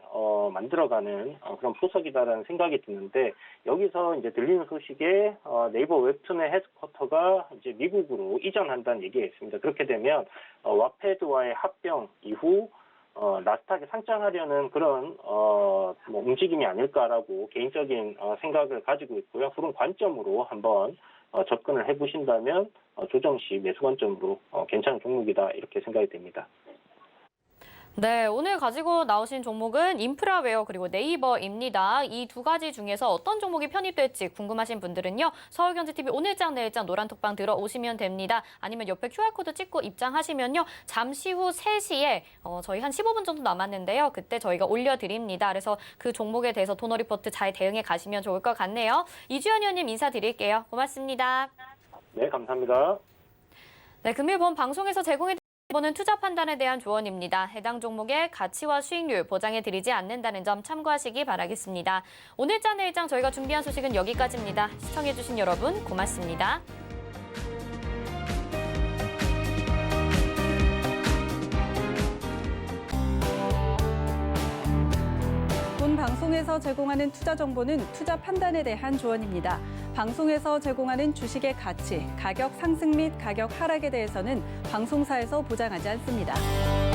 만들어가는 그런 포석이다라는 생각이 드는데 여기서 이제 들리는 소식에 네이버 웹툰의 헤드쿼터가 이제 미국으로 이전한다는 얘기가 있습니다. 그렇게 되면 와패드와의 합병 이후 나스닥에 상장하려는 그런 뭐 움직임이 아닐까라고 개인적인 생각을 가지고 있고요. 그런 관점으로 한번 접근을 해보신다면 조정 시 매수 관점으로 괜찮은 종목이다 이렇게 생각이 됩니다. 네, 오늘 가지고 나오신 종목은 인프라웨어 그리고 네이버입니다. 이 두 가지 중에서 어떤 종목이 편입될지 궁금하신 분들은요. 서울경제TV 오늘장 내일장 노란톡방 들어오시면 됩니다. 아니면 옆에 QR코드 찍고 입장하시면요. 잠시 후 3시에 저희 한 15분 정도 남았는데요. 그때 저희가 올려드립니다. 그래서 그 종목에 대해서 도너 리포트 잘 대응해 가시면 좋을 것 같네요. 이주연 의원님 인사드릴게요. 고맙습니다. 네, 감사합니다. 네, 금일 본 방송에서 제공해 이번은 투자 판단에 대한 조언입니다. 해당 종목의 가치와 수익률 보장해드리지 않는다는 점 참고하시기 바라겠습니다. 오늘장 내일장 저희가 준비한 소식은 여기까지입니다. 시청해주신 여러분 고맙습니다. 방송에서 제공하는 투자 정보는 투자 판단에 대한 조언입니다. 방송에서 제공하는 주식의 가치, 가격 상승 및 가격 하락에 대해서는 방송사에서 보장하지 않습니다.